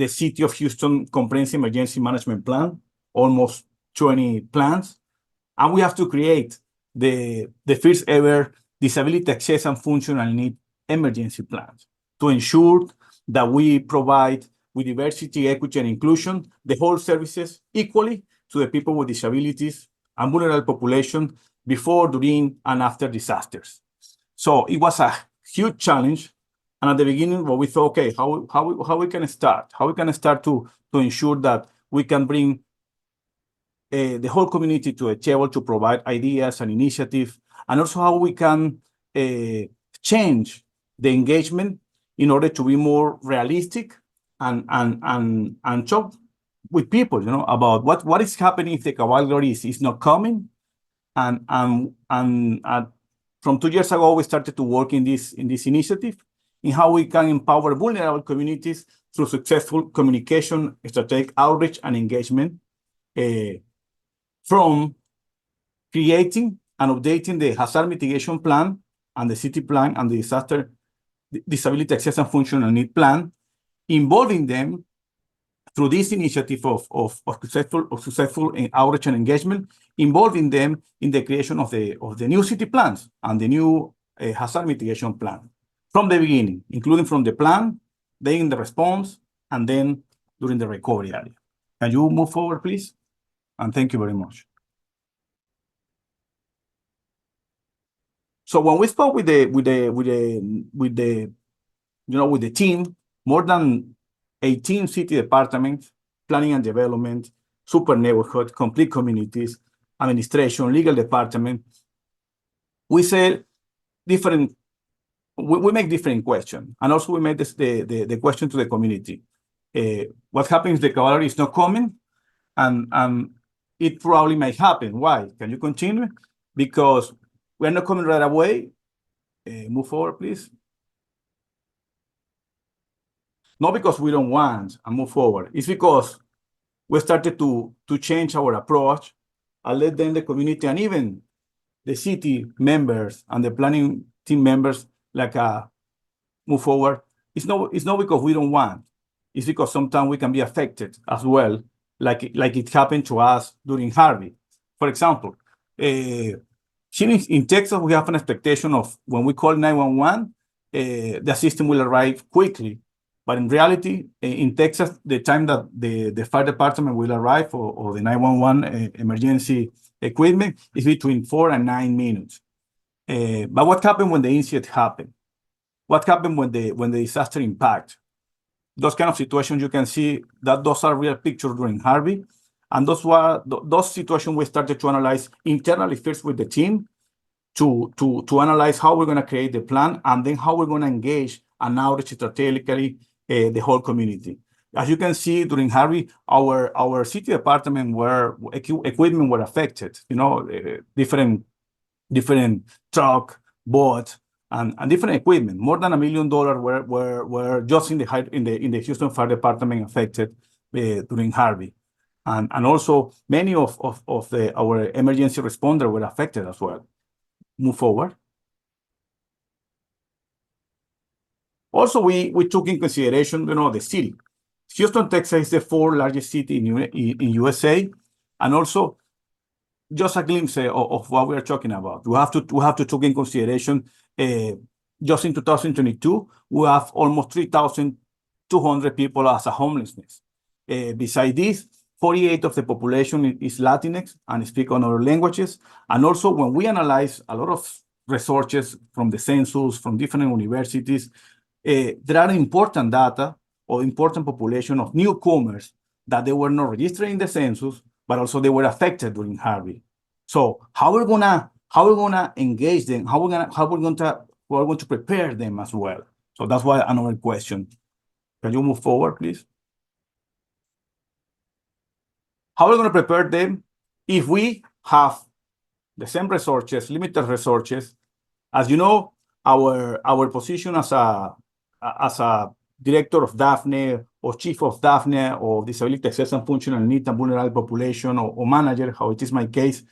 City of Houston Comprehensive Emergency Management Plan, almost 20 plans. And we have to create the first ever disability access and functional need emergency plans to ensure that we provide with diversity, equity, and inclusion, the whole services equally to the people with disabilities and vulnerable population before, during, and after disasters. So it was a huge challenge. And at the beginning, well, we thought, okay, how we can start? How we can start to ensure that we can bring the whole community to a table to provide ideas and initiatives, and also how we can change the engagement in order to be more realistic and talk with people, you know, about what is happening if the cavalry is not coming. And from 2 years ago, we started to work in this initiative in how we can empower vulnerable communities through successful communication, strategic outreach, and engagement, from creating and updating the hazard mitigation plan and the city plan and the disaster disability access and functional need plan, involving them through this initiative of successful outreach and engagement, involving them in the creation of the new city plans and the new hazard mitigation plan from the beginning, including from the plan, then in the response, and then during the recovery area. Can you move forward, please? And thank you very much. So when we spoke with the team, more than 18 city departments, planning and development, super neighborhood, complete communities, administration, legal department, we said we make different questions. And also we made the question to the community. What happens if the cavalry is not coming? And it probably may happen. Why? Can you continue? Because we're not coming right away. Move forward, please. Not because we don't want and move forward. It's because we started to change our approach and let them, the community, and even the city members and the planning team members, move forward. It's not because we don't want. It's because sometimes we can be affected as well, like it happened to us during Harvey. For example, in Texas, we have an expectation of when we call 911, the system will arrive quickly. But in reality, in Texas, the time that the fire department will arrive or the 911 emergency equipment is between 4 and 9 minutes. But what happened when the incident happened? What happened when the disaster impact? Those kind of situations, you can see that those are real pictures during Harvey. And those situations we started to analyze internally first with the team to analyze how we're going to create the plan and then how we're going to engage and outreach strategically the whole community. As you can see during Harvey, our city department equipment were affected. Different truck, boat, and different equipment. More than $1 million were just in the Houston Fire Department affected during Harvey, and also many of our emergency responders were affected as well. Move forward. Also, we took in consideration, the city. Houston, Texas is the 4th largest city in USA, and also just a glimpse of what we are talking about. We have to take in consideration. Just in 2022, we have almost 3,200 people as a homelessness. Besides this, 48% of the population is Latinx and speak other languages. And also, when we analyze a lot of researches from the census, from different universities, there are important data or important population of newcomers that they were not registered in the census, but also they were affected during Harvey. So how we're gonna engage them? How we're going to prepare them as well? So that's why another question. Can you move forward, please? How are we going to prepare them if we have the same resources, limited resources? As you know, our position as a director of DAFNE or chief of DAFNE or disability access and functional need and vulnerable population or manager, how it is my case,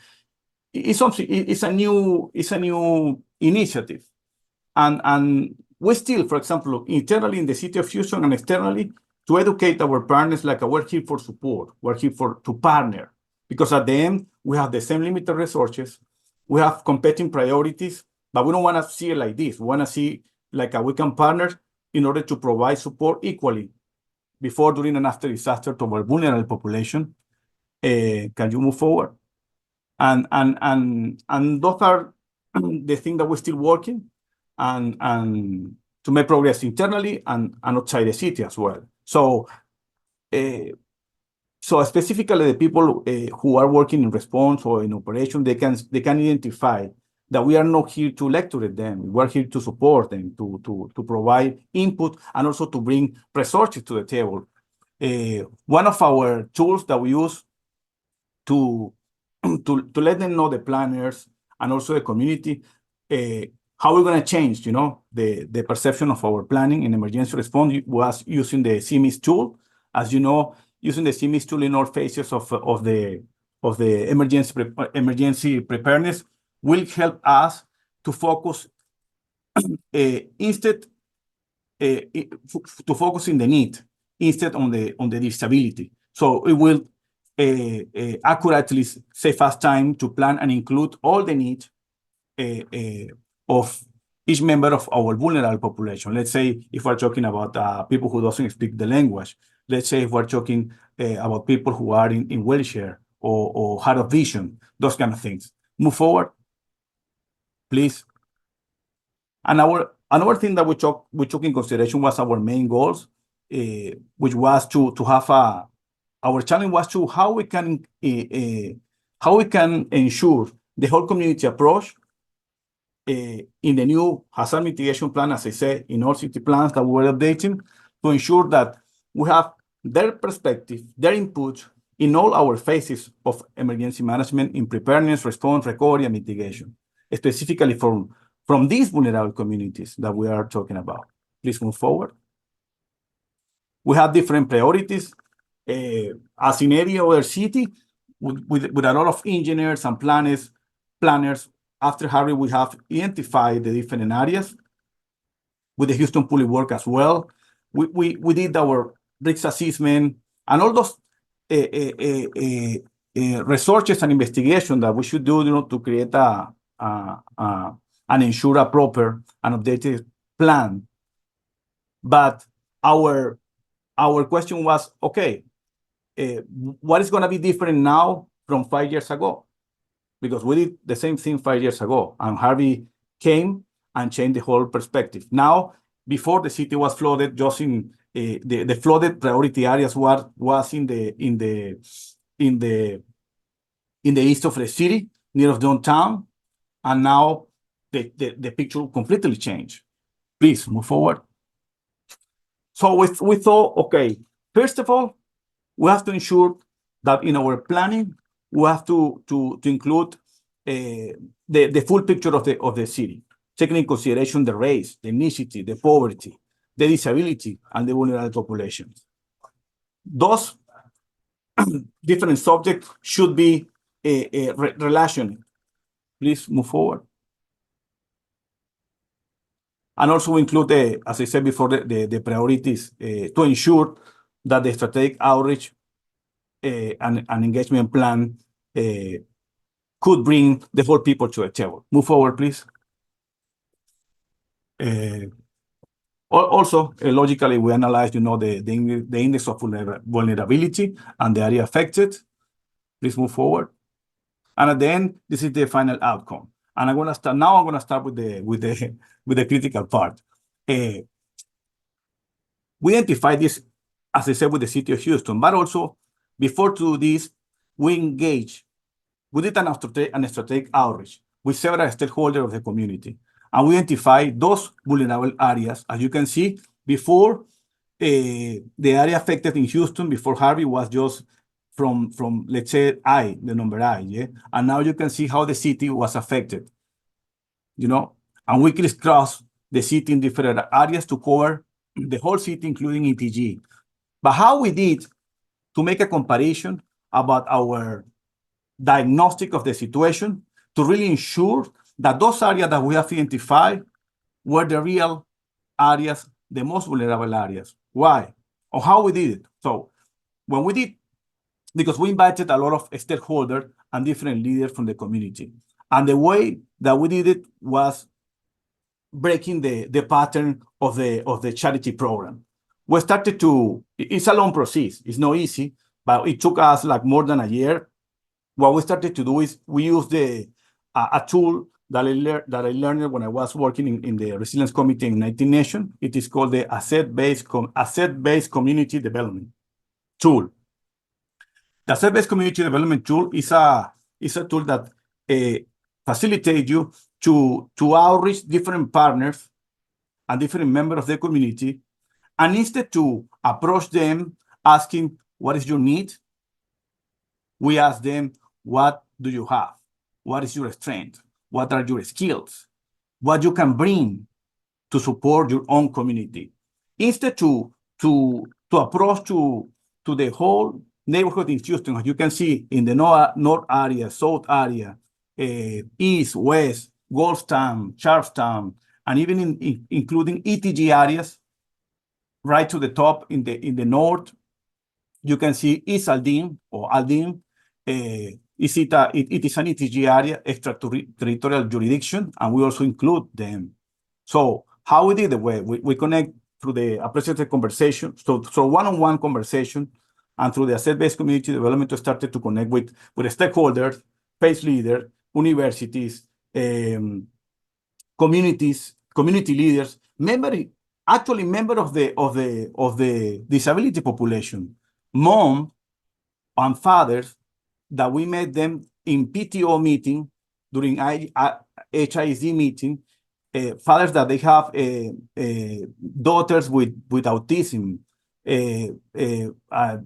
it's a new initiative. And we still, for example, internally in the city of Houston and externally, to educate our partners, we're here for support, we're here to partner, because at the end, we have the same limited resources, we have competing priorities, but we don't want to see it like this. We want to see we can partner in order to provide support equally before, during, and after disaster to our vulnerable population. Can you move forward? And those are the things that we're still working and to make progress internally and outside the city as well. So specifically the people who are working in response or in operation, they can identify that we are not here to lecture them. We're here to support them, to provide input and also to bring resources to the table. One of our tools that we use to let them know, the planners and also the community, how we're going to change, the perception of our planning in emergency response was using the CMIS tool. As you know, using the CMIS tool in all phases of the emergency preparedness will help us to focus instead to focus in the need instead on the disability. So it will accurately save us time to plan and include all the needs of each member of our vulnerable population. Let's say if we're talking about people who doesn't speak the language. Let's say if we're talking about people who are in wheelchair or hard of vision, those kind of things. Move forward, please. And another thing that we took in consideration was our main goals, which was to have our challenge was to how we can ensure the whole community approach in the new hazard mitigation plan, as I said, in all city plans that we're updating, to ensure that we have their perspective, their input in all our phases of emergency management in preparedness, response, recovery, and mitigation, specifically from these vulnerable communities that we are talking about. Please move forward. We have different priorities. As in every other city, with a lot of engineers and planners, after Harvey, we have identified the different areas. With the Houston Police work as well, we did our risk assessment and all those researches and investigation that we should do, to create and ensure a proper and updated plan. But our question was, okay, what is going to be different now from 5 years ago? Because we did the same thing 5 years ago, and Harvey came and changed the whole perspective. Now, before the city was flooded, just in the flooded priority areas was in the east of the city, near of downtown, and now the picture completely changed. Please move forward. So we thought, okay, first of all, we have to ensure that in our planning, we have to include the full picture of the city, taking in consideration the race, the ethnicity, the poverty, the disability, and the vulnerable populations. Those different subjects should be relational. Please move forward. And also include, as I said before, the priorities to ensure that the strategic outreach and engagement plan could bring the whole people to the table. Move forward, please. Also, logically, we analyzed, the index of vulnerability and the area affected. Please move forward. And at the end, this is the final outcome. And I'm going to start with the critical part. We identified this, as I said, with the city of Houston, but also before to do this, we did an strategic outreach with several stakeholders of the community. And we identified those vulnerable areas. As you can see, before the area affected in Houston, before Harvey, was just from let's say the number I, yeah? And now you can see how the city was affected, and we crisscross the city in different areas to cover the whole city, including ETG. But how we did to make a comparison about our diagnostic of the situation to really ensure that those areas that we have identified were the real areas, the most vulnerable areas. Why? Or how we did it. So when we did, because we invited a lot of stakeholders and different leaders from the community. And the way that we did it was breaking the pattern of the charity program. We started it's a long process. It's not easy, but it took us like more than a year. What we started to do is we used a tool that I learned when I was working in the Resilience Committee in United Nations. It is called the Asset-Based Community Development Tool. The Asset-Based Community Development Tool is a tool that facilitates you to outreach different partners and different members of the community, and instead to approach them asking, what is your need? We ask them, what do you have? What is your strength? What are your skills? what you can bring to support your own community. Instead to approach to the whole neighborhood in Houston, as you can see in the north area, south area, east, west, Goldstown, Charlestown, and even including ETG areas, right to the top in the north, you can see East Aldine or Aldine. It is an ETG area, extraterritorial jurisdiction, and we also include them. So how we did it? We connect through the appreciative conversation, so one-on-one conversation, and through the asset-based community development, we started to connect with stakeholders, PACE leaders, universities, community leaders, member of the disability population, mom and fathers, that we met them in PTO meeting, during HISD meeting, fathers that they have daughters with autism,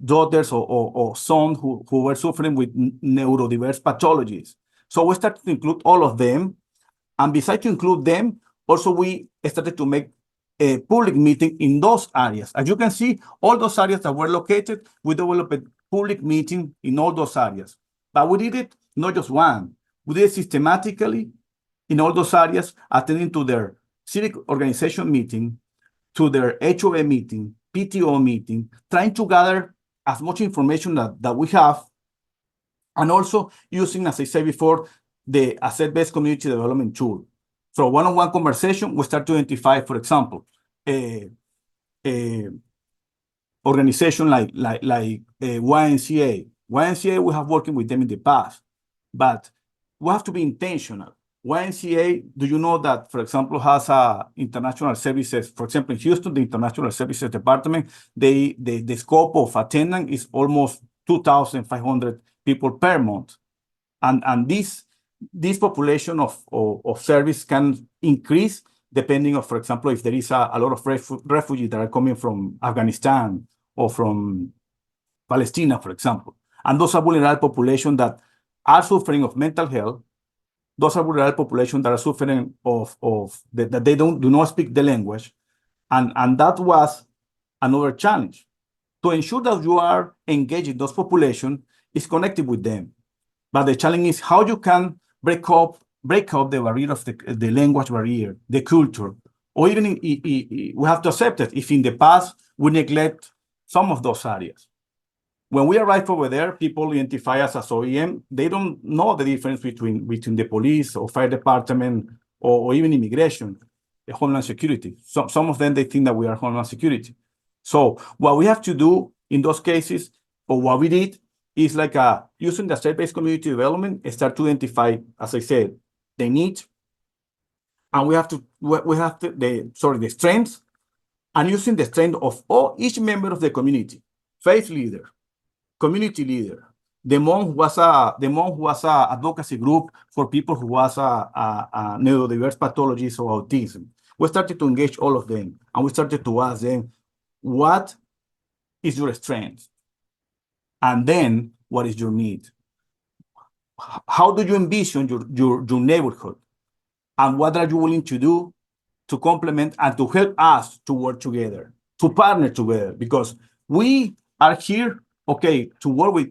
daughters or sons who were suffering with neurodiverse pathologies. So we started to include all of them. And besides to include them, also we started to make a public meeting in those areas. As you can see, all those areas that were located, we developed a public meeting in all those areas. But we did it not just one. We did it systematically in all those areas, attending to their civic organization meeting, to their HOA meeting, PTO meeting, trying to gather as much information that we have, and also using, as I said before, the asset-based community development tool. From one-on-one conversation, we start to identify, for example, a organization like YMCA. YMCA, we have working with them in the past, but we have to be intentional. YMCA, do you know that, for example, has international services? For example, in Houston, the International Services Department, the scope of attendance is almost 2,500 people per month. And this population of service can increase depending on, for example, if there is a lot of refugees that are coming from Afghanistan or from Palestine, for example. And those are vulnerable populations that are suffering of mental health. Those are vulnerable populations that are suffering that they do not speak the language. And that was another challenge. To ensure that you are engaging those populations is connected with them. But the challenge is how you can break up the barrier of the language barrier, the culture, or even we have to accept it if in the past we neglect some of those areas. When we arrive over there, people identify us as OEM. They don't know the difference between the police or fire department or even immigration, Homeland Security. Some of them, they think that we are Homeland Security. So what we have to do in those cases, or what we did, is like using the asset-based community development, start to identify, as I said, the need, and we have the strengths, and using the strength of each member of the community, faith leader, community leader, the monk who was a advocacy group for people who was a neurodiverse pathologies or autism. We started to engage all of them, and we started to ask them, what is your strength? And then, what is your need? How do you envision your neighborhood? And what are you willing to do to complement and to help us to work together, to partner together? Because we are here, okay, to work with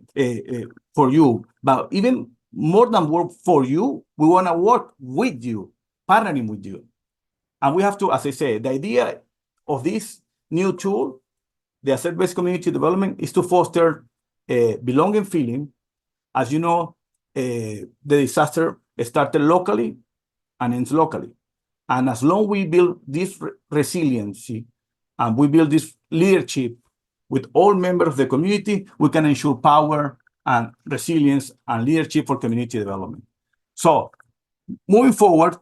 for you, but even more than work for you, we want to work with you, partnering with you. And we have to, as I say, the idea of this new tool, the asset-based community development, is to foster a belonging feeling. As you know, the disaster started locally and ends locally. And as long as we build this resiliency and we build this leadership with all members of the community, we can ensure power and resilience and leadership for community development. So moving forward,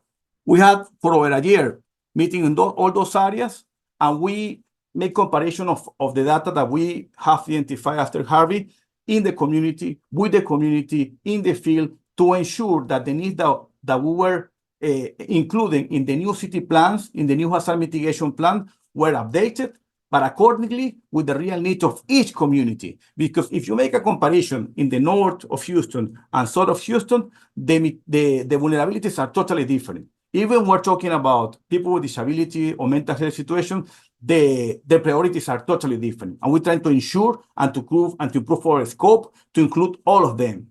we had for over a year meeting in all those areas, and we make comparison of the data that we have identified after Harvey in the community, with the community, in the field, to ensure that the needs that we were including in the new city plans, in the new hazard mitigation plan, were updated, but accordingly with the real needs of each community. Because if you make a comparison in the north of Houston and south of Houston, the vulnerabilities are totally different. Even we're talking about people with disability or mental health situation, the priorities are totally different. And we're trying to ensure and to improve our scope to include all of them.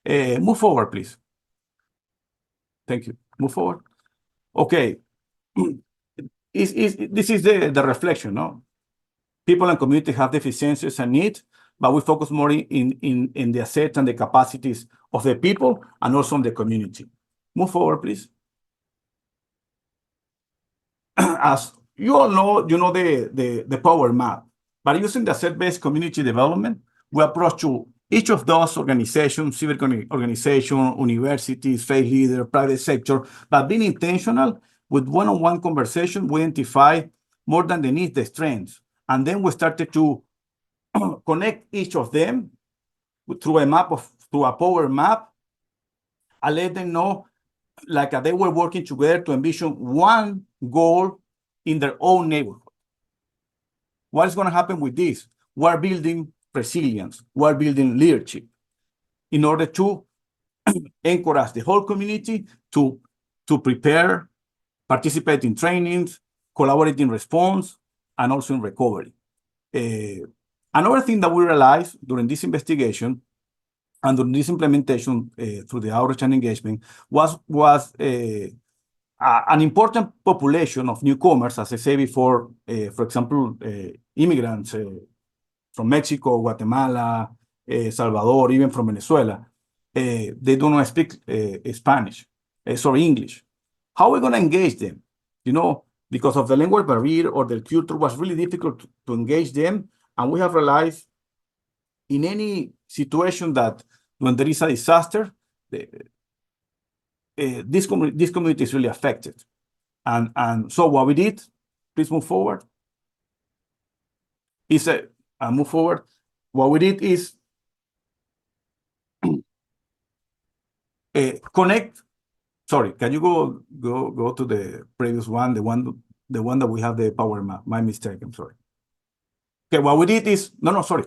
Move forward, please. Thank you. Move forward. Okay. This is the reflection, no? People and community have deficiencies and needs, but we focus more in the assets and the capacities of the people and also on the community. Move forward, please. As you all know, you know the power map, but using the asset-based community development, we approach to each of those organizations, civic organization, universities, faith leader, private sector, but being intentional with one-on-one conversation, we identify more than the needs, the strengths. And then we started to connect each of them through a power map, and let them know like they were working together to envision one goal in their own neighborhood. What is going to happen with this? We're building resilience, we're building leadership in order to encourage the whole community to prepare, participate in trainings, collaborate in response, and also in recovery. Another thing that we realized during this investigation and during this implementation through the outreach and engagement was an important population of newcomers, as I said before, for example, immigrants from Mexico, Guatemala, Salvador, even from Venezuela. They do not speak English. How are we going to engage them? You know, because of the language barrier or the culture was really difficult to engage them. And we have realized in any situation that when there is a disaster, this community is really affected. And so what we did, please move forward. Move forward. What we did is connect. Sorry, can you go to the previous one, the one that we have the power map? My mistake. I'm sorry. Okay, what we did is sorry.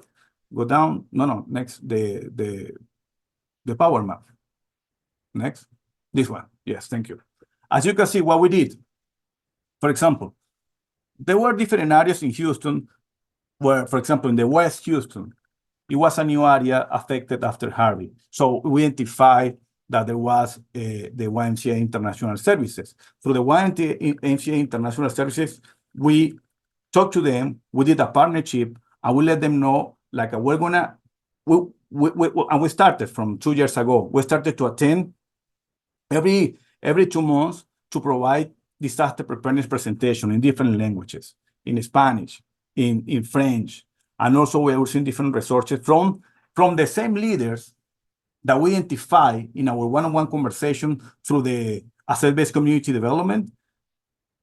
Go down. Next the power map. Next, this one. Yes, thank you. As you can see, what we did. For example, there were different areas in Houston where, for example, in the West Houston, it was a new area affected after Harvey. So we identified that there was the YMCA International Services. Through the YMCA International Services, we talked to them, we did a partnership, and we let them know, like, we're gonna, and we started from 2 years ago. We started to attend every 2 months to provide disaster preparedness presentation in different languages, in Spanish, in French, and also we're using different resources from the same leaders that we identify in our one-on-one conversation through the asset-based community development.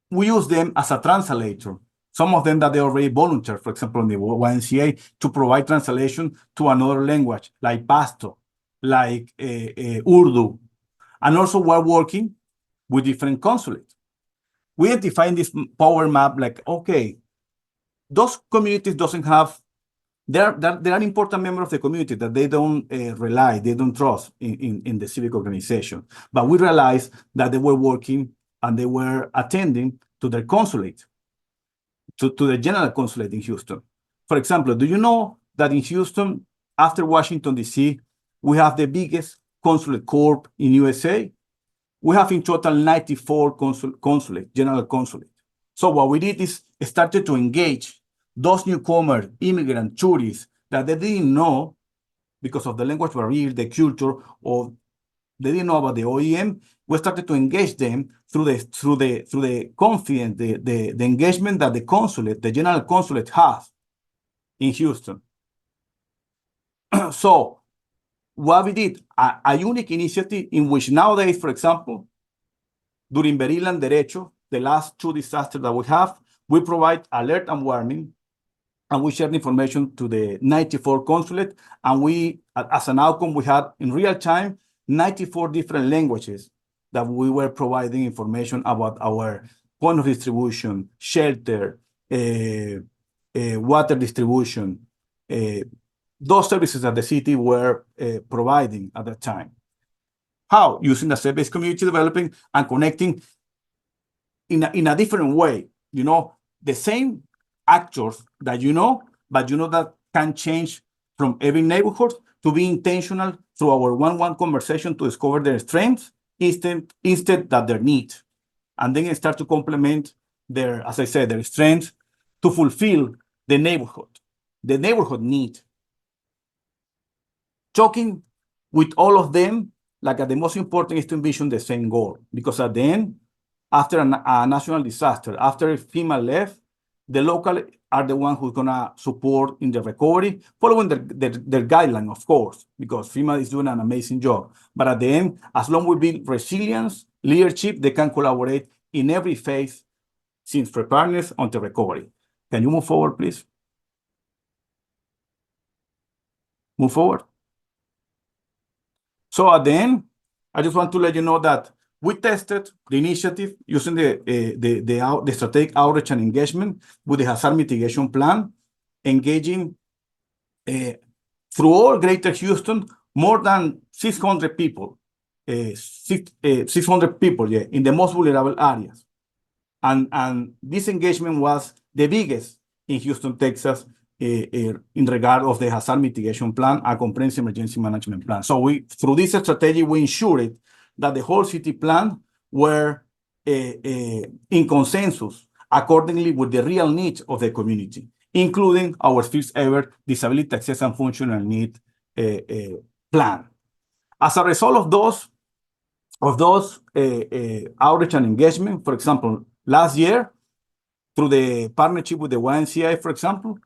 We use them as a translator. Some of them that they already volunteer, for example, in the YMCA, to provide translation to another language, like Pasto, like Urdu. And also we're working with different consulates. We identify in this power map, like, okay, those communities doesn't have, they're an important member of the community that they don't rely, they don't trust in the civic organization. But we realized that they were working and they were attending to their consulate, to the general consulate in Houston. For example, do you know that in Houston, after Washington, D.C., we have the biggest consulate corps in USA? We have in total 94 consulate, general consulate. So what we did is started to engage those newcomers, immigrant, tourists that they didn't know because of the language barrier, the culture, or they didn't know about the OEM. We started to engage them through the confidence, the engagement that the consulate, the general consulate has in Houston. So what we did, a unique initiative in which nowadays, for example, during Beril and Derecho, the last 2 disasters that we have, we provide alert and warning, and we share the information to the 94 consulate, and we, as an outcome, we had in real time 94 different languages that we were providing information about our point of distribution, shelter, water distribution, those services that the city were providing at that time. How? Using the asset-based community development and connecting in a different way. You know, the same actors that you know, but you know that can change from every neighborhood to be intentional through our one-on-one conversation to discover their strengths instead that their needs. And then start to complement their, as I said, their strengths to fulfill the neighborhood need. Talking with all of them, like the most important is to envision the same goal, because at the end, after a national disaster, after FEMA left, the local are the ones who's gonna support in the recovery, following their guideline, of course, because FEMA is doing an amazing job. But at the end, as long as we build resilience, leadership, they can collaborate in every phase since preparedness until recovery. Can you move forward, please? Move forward. So at the end, I just want to let you know that we tested the initiative using the strategic outreach and engagement with the hazard mitigation plan, engaging through all Greater Houston, more than 600 people, 600 people, yeah, in the most vulnerable areas. And this engagement was the biggest in Houston, Texas, in regard of the hazard mitigation plan, a comprehensive emergency management plan. So through this strategy, we ensured that the whole city plan were in consensus accordingly with the real needs of the community, including our first ever disability access and functional need plan. As a result of those outreach and engagement, for example, last year, through the partnership with the YMCA, for example,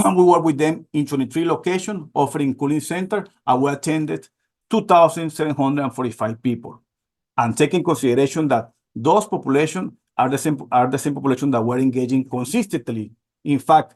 we worked with them in 23 locations, offering cooling center, and we attended 2,745 people. And taking consideration that those populations are the same population that we're engaging consistently. In fact,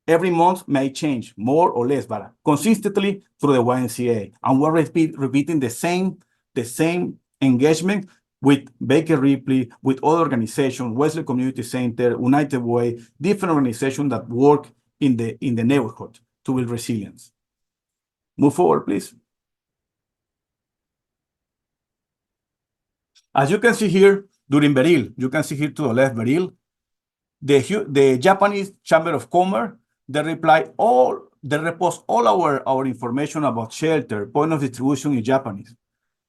every month may change more or less, but consistently through the YMCA. And we're repeating the same engagement with Baker Ripley, with other organizations, Wesley Community Center, United Way, different organizations that work in the neighborhood to build resilience. Move forward, please. As you can see here, during Beril, you can see here to the left, Beril, the Japanese Chamber of Commerce, they repost all our information about shelter, point of distribution in Japanese.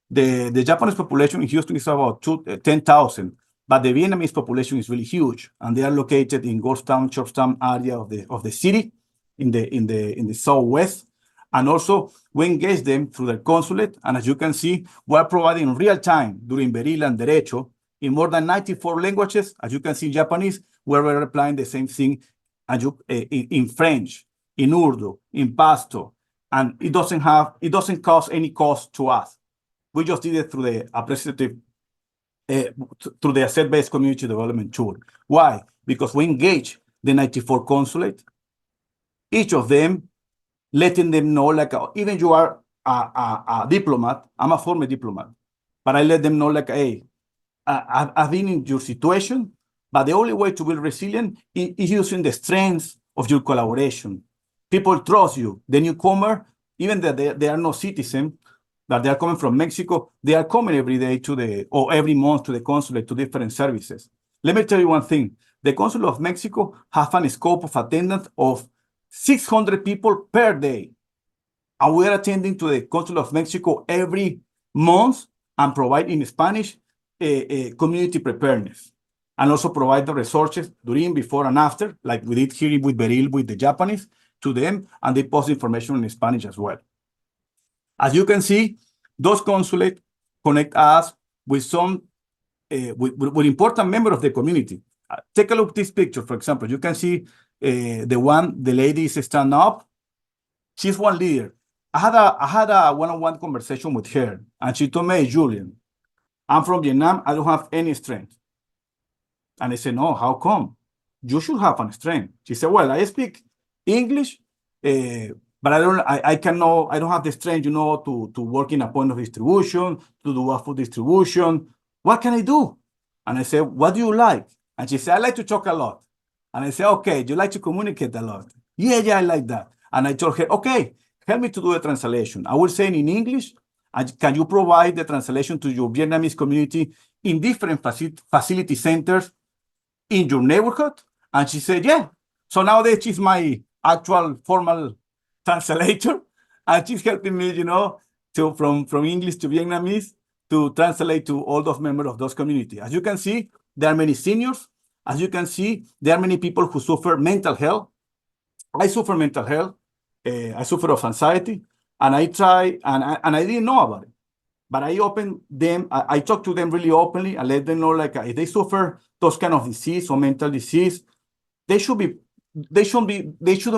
The Japanese population in Houston is about 10,000, but the Vietnamese population is really huge, and they are located in Georgetown, Georgetown area of the city, in the southwest. And also, we engage them through their consulate, and as you can see, we are providing real time during Beril and Derecho in more than 94 languages. As you can see in Japanese, we're applying the same thing in French, in Urdu, in Pashto, and it doesn't cause any cost to us. We just did it through the appreciative, through the asset-based community development tool. Why? Because we engage the 94 consulate, each of them letting them know, like, even you are a diplomat, I'm a former diplomat, but I let them know, like, hey, I've been in your situation, but the only way to build resilient is using the strengths of your collaboration. People trust you. The newcomer, even that they are no citizen, that they are coming from Mexico, they are coming every day or every month to the consulate, to different services. Let me tell you one thing. The Consulate of Mexico have a scope of attendance of 600 people per day. And we are attending to the Consulate of Mexico every month and provide in Spanish community preparedness. And also provide the resources during, before, and after, like we did here with Beril, with the Japanese, to them, and they post information in Spanish as well. As you can see, those consulates connect us with some with important members of the community. Take a look at this picture, for example. You can see the lady is stand up. She's one leader. I had a one-on-one conversation with her, and she told me, hey, Julian, I'm from Vietnam. I don't have any strength. And I said, no, how come? You should have a strength. She said, well, I speak English, but I don't have the strength, to work in a point of distribution, to do a food distribution. What can I do? And I said, what do you like? And she said, I like to talk a lot. And I said, okay, do you like to communicate a lot? Yeah, I like that. And I told her, okay, help me to do the translation. I will say it in English, And can you provide the translation to your Vietnamese community in different facility centers in your neighborhood? And she said, yeah. So nowadays she's my actual formal translator, and she's helping me, to from English to Vietnamese to translate to all those members of those communities. As you can see, there are many seniors. As you can see, there are many people who suffer mental health. I suffer mental health. I suffer of anxiety, and I try, and I didn't know about it. But I open them, I talk to them really openly and let them know, like, if they suffer those kind of disease or mental disease, they shouldn't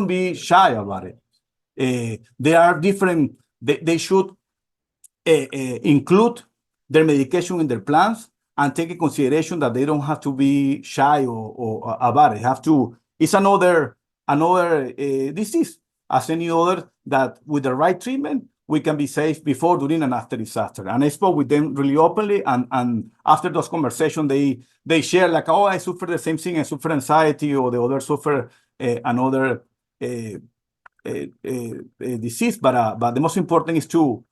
be shy about it. There are different, they should include their medication in their plans and take in consideration that they don't have to be shy or about it. It's another disease as any other, that with the right treatment, we can be safe before, during, and after disaster. And I spoke with them really openly, and after those conversations, they share, like, oh, I suffer the same thing, I suffer anxiety, or the other suffer another disease. But the most important is to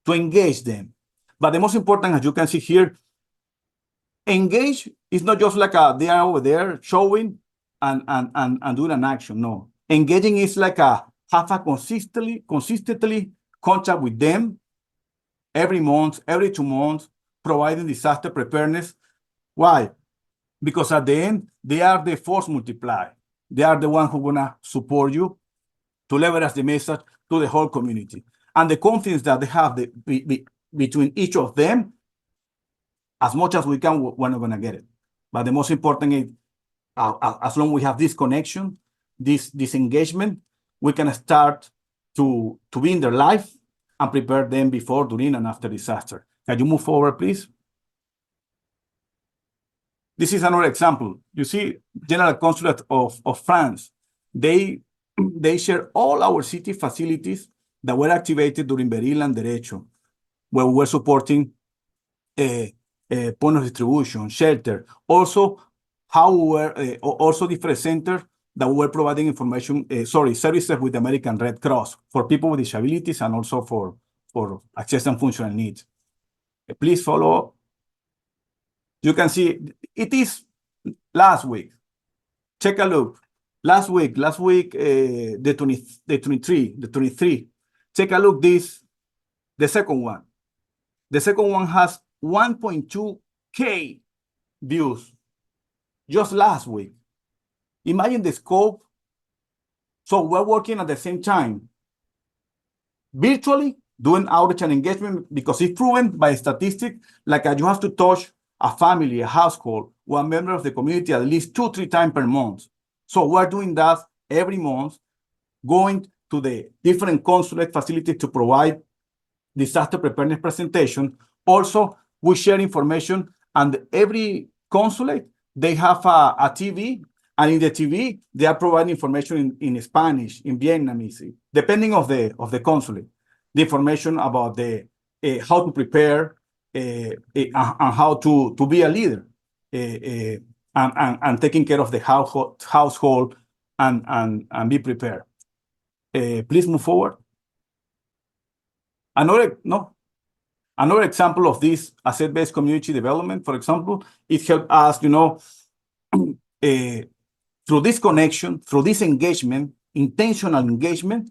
engage them. But the most important, as you can see here, engage is not just like they are over there showing and doing an action. No, engaging is like have a consistently contact with them every month, every 2 months, providing disaster preparedness. Why? Because at the end, they are the force multiplier. They are the one who gonna support you to leverage the message to the whole community. And the confidence that they have between each of them, as much as we can, we're not gonna get it. But the most important is, as long as we have this connection, this engagement, we can start to be in their life and prepare them before, during, and after disaster. Can you move forward, please? This is another example. You see, General Consulate of France, they share all our city facilities that were activated during Beril and Derecho, where we were supporting point of distribution, shelter. Also, how we were also different centers that we were providing information, services with the American Red Cross for people with disabilities and also for access and functional needs. Please follow. You can see it is last week. Take a look. Last week, the 23. Take a look this, the second one. The second one has 1.2K views just last week. Imagine the scope. So we're working at the same time, virtually doing outreach and engagement, because it's proven by statistics, like you have to touch a family, a household, one member of the community at least 2-3 times per month. So we're doing that every month, going to the different consulate facilities to provide disaster preparedness presentation. Also, we share information, and every consulate, they have a TV, and in the TV, they are providing information in Spanish, in Vietnamese, depending of the consulate. The information about the how to prepare and how to be a leader and taking care of the household and be prepared. Please move forward. Another example of this asset-based community development, for example, it helped us, through this connection, through this engagement, intentional engagement,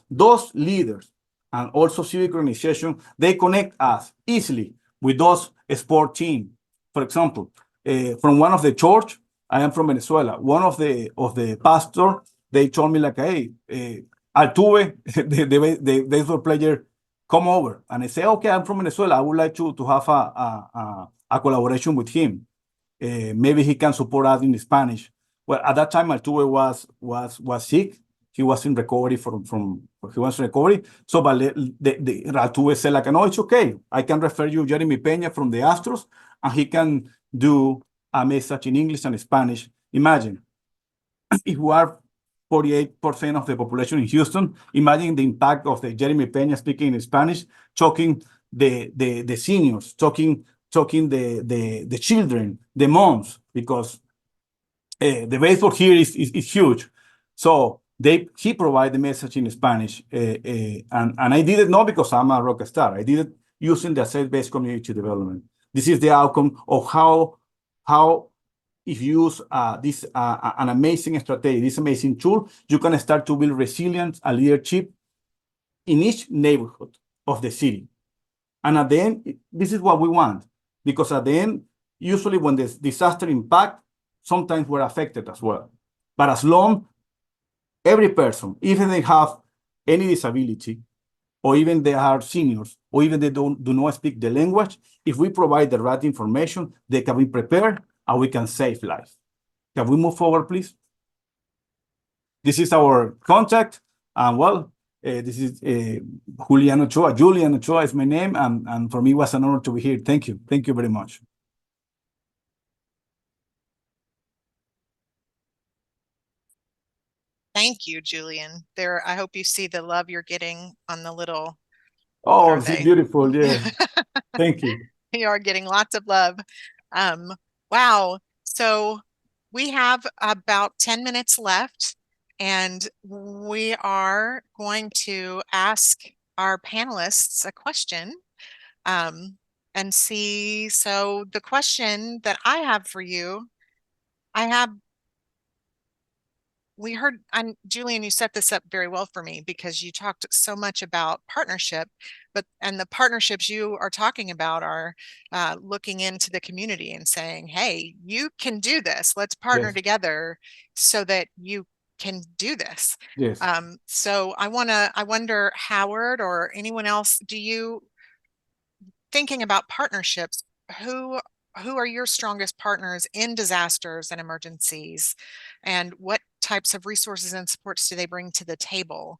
those leaders and also civic organizations, they connect us easily with those sport teams. For example, from one of the church, I am from Venezuela. One of the pastor, they told me, like, hey, Altuve, the baseball player, come over. And I say, okay, I'm from Venezuela. I would like to have a collaboration with him. Maybe he can support us in Spanish. Well, at that time, Altuve was sick. He was in recovery he was in recovery. So, but the Altuve said, like, no, it's okay. I can refer you Jeremy Peña from the Astros, and he can do a message in English and Spanish. Imagine if we are 48% of the population in Houston. Imagine the impact of the Jeremy Peña speaking in Spanish, talking the seniors, talking the children, the moms, because the baseball here is huge. So he provided the message in Spanish, and I didn't know because I'm a rock star. I did it using the asset-based community development. This is the outcome of how if you use an amazing strategy, this amazing tool, you can start to build resilience and leadership in each neighborhood of the city. And at the end, this is what we want, because at the end, usually when there's disaster impact, sometimes we're affected as well. But as long every person, even they have any disability, or even they are seniors, or even they do not speak the language, if we provide the right information, they can be prepared and we can save lives. Can we move forward, please? This is our contact, and well, this is Julian Ochoa. Julian Ochoa is my name, and for me, it was an honor to be here. Thank you. Thank you very much. Thank you, Julian. I hope you see the love you're getting on the little. Oh, it's beautiful. Yeah. Thank you. You are getting lots of love. Wow. So we have about 10 minutes left, and we are going to ask our panelists a question and see. So the question that I have for you, we heard, Julian, you set this up very well for me because you talked so much about partnership, and the partnerships you are talking about are looking into the community and saying, hey, you can do this. Let's partner together so that you can do this. Yes. So I wonder, Howard or anyone else, thinking about partnerships, who are your strongest partners in disasters and emergencies, and what types of resources and supports do they bring to the table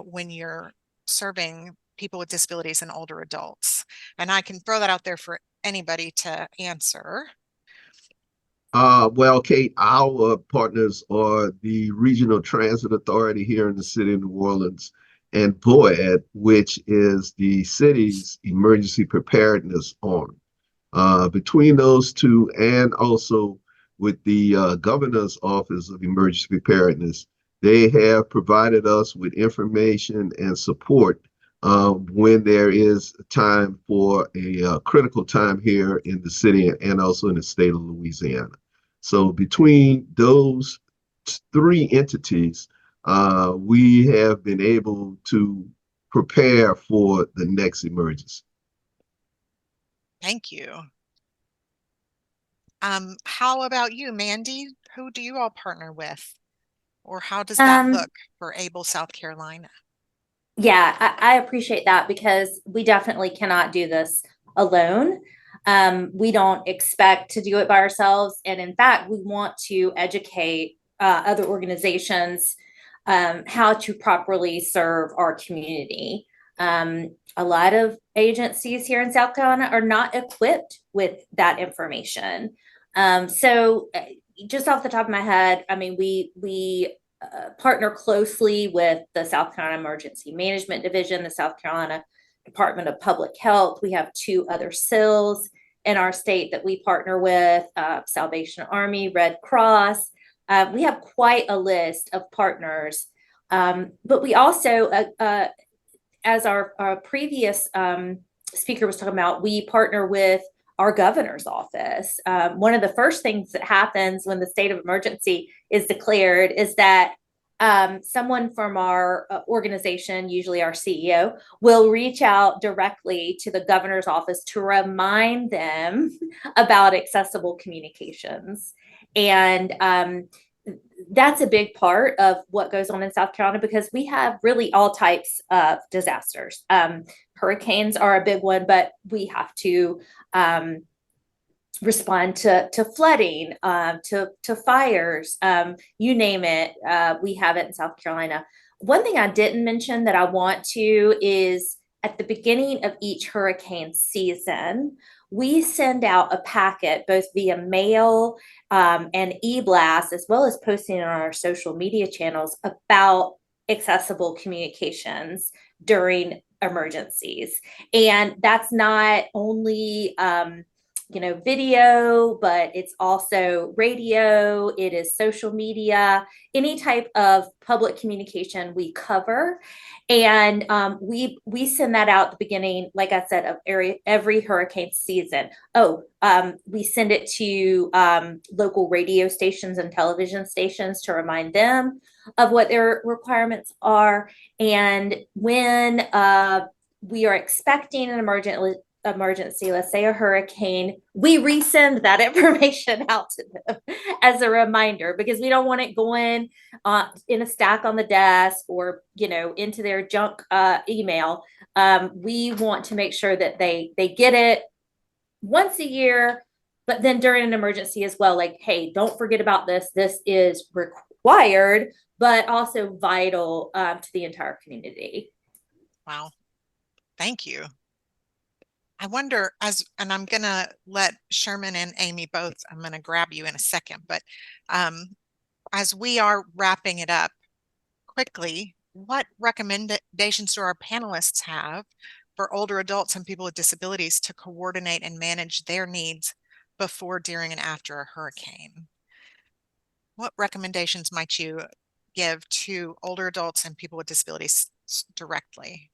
when you're serving people with disabilities and older adults? And I can throw that out there for anybody to answer. Well, Kate, our partners are the Regional Transit Authority here in the city of New Orleans and BOED, which is the city's emergency preparedness arm. Between those two, and also with the Governor's Office of Emergency Preparedness, they have provided us with information and support when there is time for a critical time here in the city and also in the state of Louisiana. So between those three entities, we have been able to prepare for the next emergency. Thank you. How about you, Mandy? Who do you all partner with? Or how does that look for ABLE South Carolina? Yeah, I appreciate that, because we definitely cannot do this alone. We don't expect to do it by ourselves. And in fact, we want to educate other organizations how to properly serve our community. A lot of agencies here in South Carolina are not equipped with that information. So just off the top of my head, I mean, we partner closely with the South Carolina Emergency Management Division, the South Carolina Department of Public Health. We have 2 other SILs in our state that we partner with, Salvation Army, Red Cross. We have quite a list of partners. But we also, as our previous speaker was talking about, we partner with our governor's office. One of the first things that happens when the state of emergency is declared is that someone from our organization, usually our CEO, will reach out directly to the governor's office to remind them about accessible communications. And that's a big part of what goes on in South Carolina, because we have really all types of disasters. Hurricanes are a big one, but we have to respond to flooding, to fires, you name it. We have it in South Carolina. One thing I didn't mention that I want to is at the beginning of each hurricane season, we send out a packet both via mail and e-blast, as well as posting on our social media channels about accessible communications during emergencies. And that's not only video, but it's also radio, it is social media, any type of public communication we cover. And we send that out at the beginning, like I said, of every hurricane season. We send it to local radio stations and television stations to remind them of what their requirements are. And when we are expecting an emergency, let's say a hurricane, we resend that information out to them as a reminder, because we don't want it going in a stack on the desk or into their junk email. We want to make sure that they get it once a year, but then during an emergency as well, like, hey, don't forget about this. This is required, but also vital to the entire community. Wow. Thank you. I wonder, and I'm going to let Sherman and Amy both, I'm going to grab you in a second, but as we are wrapping it up quickly, what recommendations do our panelists have for older adults and people with disabilities to coordinate and manage their needs before, during, and after a hurricane? What recommendations might you give to older adults and people with disabilities directly?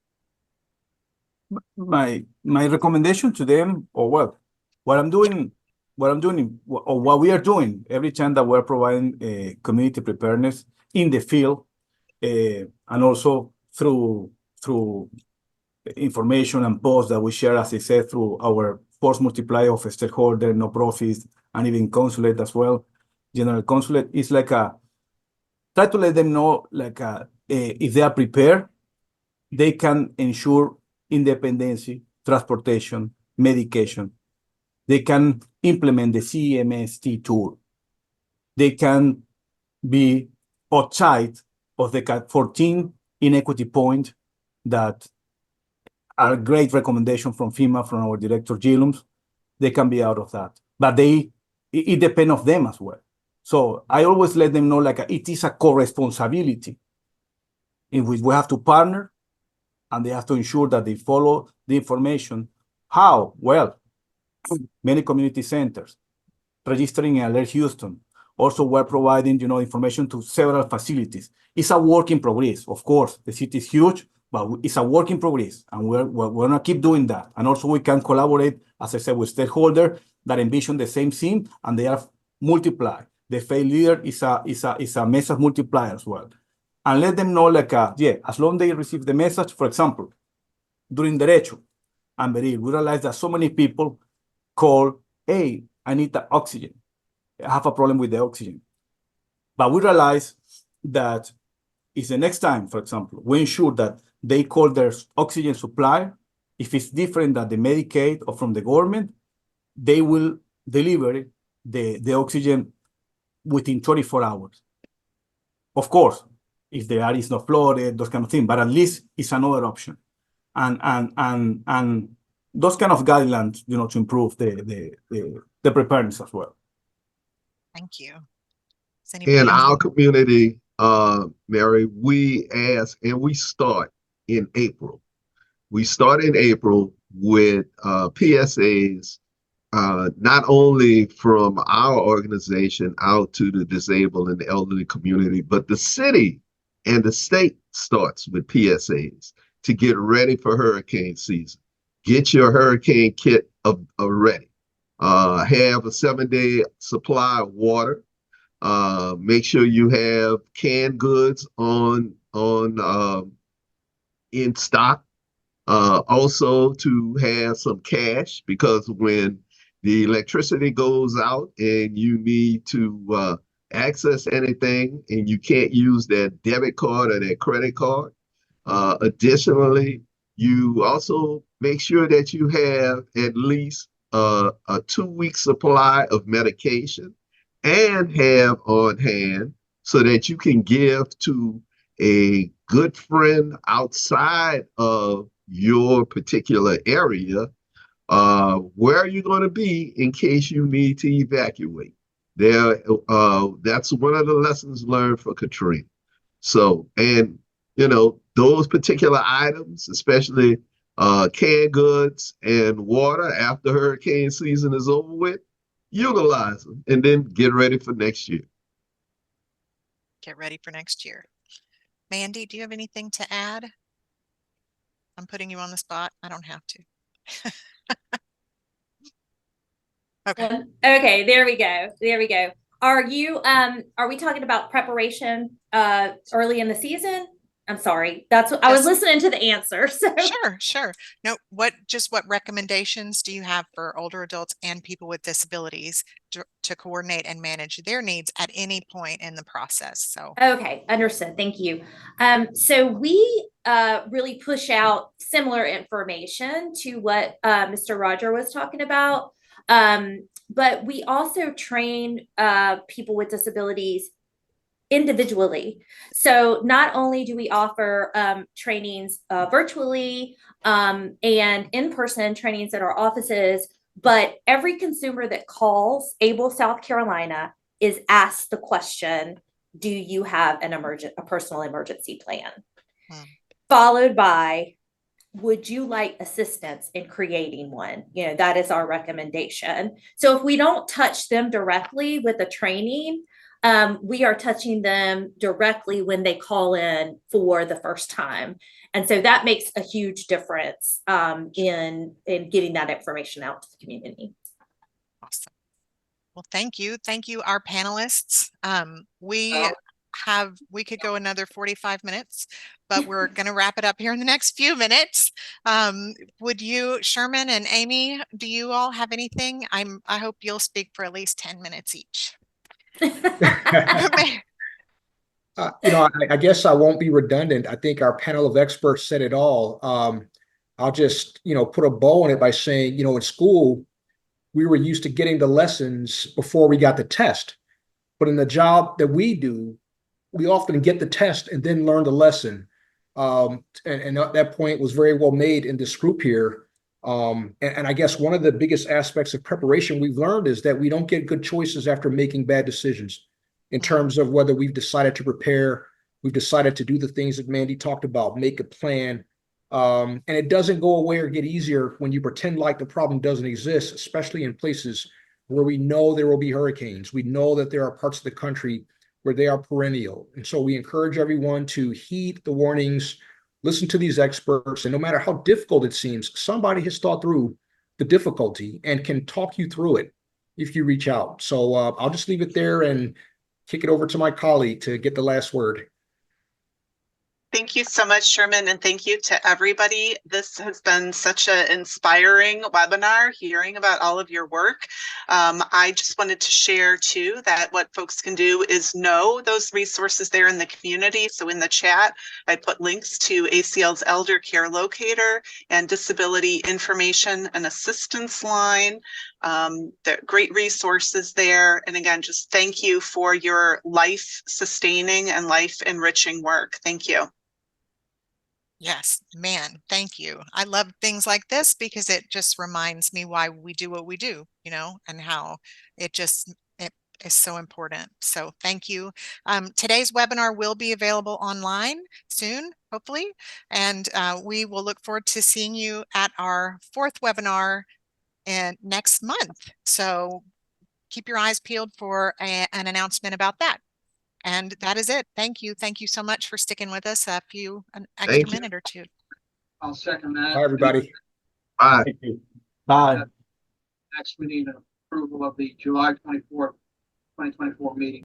My recommendation to them, or what I'm doing, or what we are doing every time that we're providing community preparedness in the field, and also through information and posts that we share, as I said, through our force multiplier of stakeholder, non-profits, and even consulate as well. General consulate is like try to let them know, like if they are prepared, they can ensure independency, transportation, medication. They can implement the CMST tool. They can be outside of the 14 inequity points that are a great recommendation from FEMA, from our director Gillums. They can be out of that, but it depends on them as well. So I always let them know, like, it is a co-responsibility in which we have to partner, and they have to ensure that they follow the information. How? Well, many community centers, registering in Alert Houston. Also, we're providing, information to several facilities. It's a work in progress. Of course, the city is huge, but it's a work in progress, and we're gonna keep doing that. And also, we can collaborate, as I said, with stakeholders that envision the same thing, and they are multiplied. The faith leader is a message multiplier as well. And let them know, like, as long as they receive the message. For example, during Derecho and Beril, we realized that so many people call, hey, I need the oxygen. I have a problem with the oxygen. But we realized that if the next time, for example, we ensure that they call their oxygen supplier, if it's different than the Medicaid or from the government, they will deliver the oxygen within 24 hours. Of course, if the area is not flooded, those kind of things, but at least it's another option. And those kind of guidelines, to improve the preparedness as well. Thank you. In our community, Mary, we ask, and we start in April. We start in April with PSAs, not only from our organization out to the disabled and the elderly community, but the city and the state starts with PSAs to get ready for hurricane season. Get your hurricane kit ready. Have a 7-day supply of water. Make sure you have canned goods in stock. Also to have some cash, because when the electricity goes out and you need to access anything and you can't use that debit card or that credit card. Additionally, you also make sure that you have at least a 2-week supply of medication and have on hand so that you can give to a good friend outside of your particular area. Where are you going to be in case you need to evacuate? That's one of the lessons learned for Katrina. So, and those particular items, especially canned goods and water after hurricane season is over with, utilize them, and then get ready for next year. Get ready for next year. Mandy, do you have anything to add? I'm putting you on the spot. I don't have to. Okay. Okay, there we go. There we go. Are we talking about preparation early in the season? I'm sorry. That's what I was listening to the answer. So. Sure. No, what recommendations do you have for older adults and people with disabilities to coordinate and manage their needs at any point in the process? So okay, understood. Thank you. So we really push out similar information to what Mr. Roger was talking about. But we also train people with disabilities individually. So not only do we offer trainings virtually and in-person trainings at our offices, but every consumer that calls ABLE South Carolina is asked the question, do you have a personal emergency plan? Followed by, would you like assistance in creating one? You know, that is our recommendation. So if we don't touch them directly with the training, we are touching them directly when they call in for the first time. And so that makes a huge difference in getting that information out to the community. Awesome. Well, thank you. Thank you, our panelists. We could go another 45 minutes, but we're going to wrap it up here in the next few minutes. Would you, Sherman and Amy, do you all have anything? I hope you'll speak for at least 10 minutes each. I guess I won't be redundant. I think our panel of experts said it all. I'll just, put a bow on it by saying, in school, we were used to getting the lessons before we got the test. But in the job that we do, we often get the test and then learn the lesson. And that point was very well made in this group here. And I guess one of the biggest aspects of preparation we've learned is that we don't get good choices after making bad decisions in terms of whether we've decided to prepare, we've decided to do the things that Mandy talked about, make a plan. And it doesn't go away or get easier when you pretend like the problem doesn't exist, especially in places where we know there will be hurricanes. We know that there are parts of the country where they are perennial. And so we encourage everyone to heed the warnings, listen to these experts, and no matter how difficult it seems, somebody has thought through the difficulty and can talk you through it if you reach out. So I'll just leave it there and kick it over to my colleague to get the last word. Thank you so much, Sherman, and thank you to everybody. This has been such an inspiring webinar, hearing about all of your work. I just wanted to share, too, that what folks can do is know those resources there in the community. So in the chat, I put links to ACL's Elder Care Locator and Disability Information and Assistance Line. There are great resources there. And again, just thank you for your life-sustaining and life-enriching work. Thank you. Yes, man, thank you. I love things like this because it just reminds me why we do what we do, and how it is so important. So thank you. Today's webinar will be available online soon, hopefully, and we will look forward to seeing you at our 4th webinar next month. So keep your eyes peeled for an announcement about that. And that is it. Thank you. Thank you so much for sticking with us an extra minute or two. I'll second that. Bye, everybody. Bye. Thank you. Bye. Next, we need an approval of the July 24th, 2024 meeting.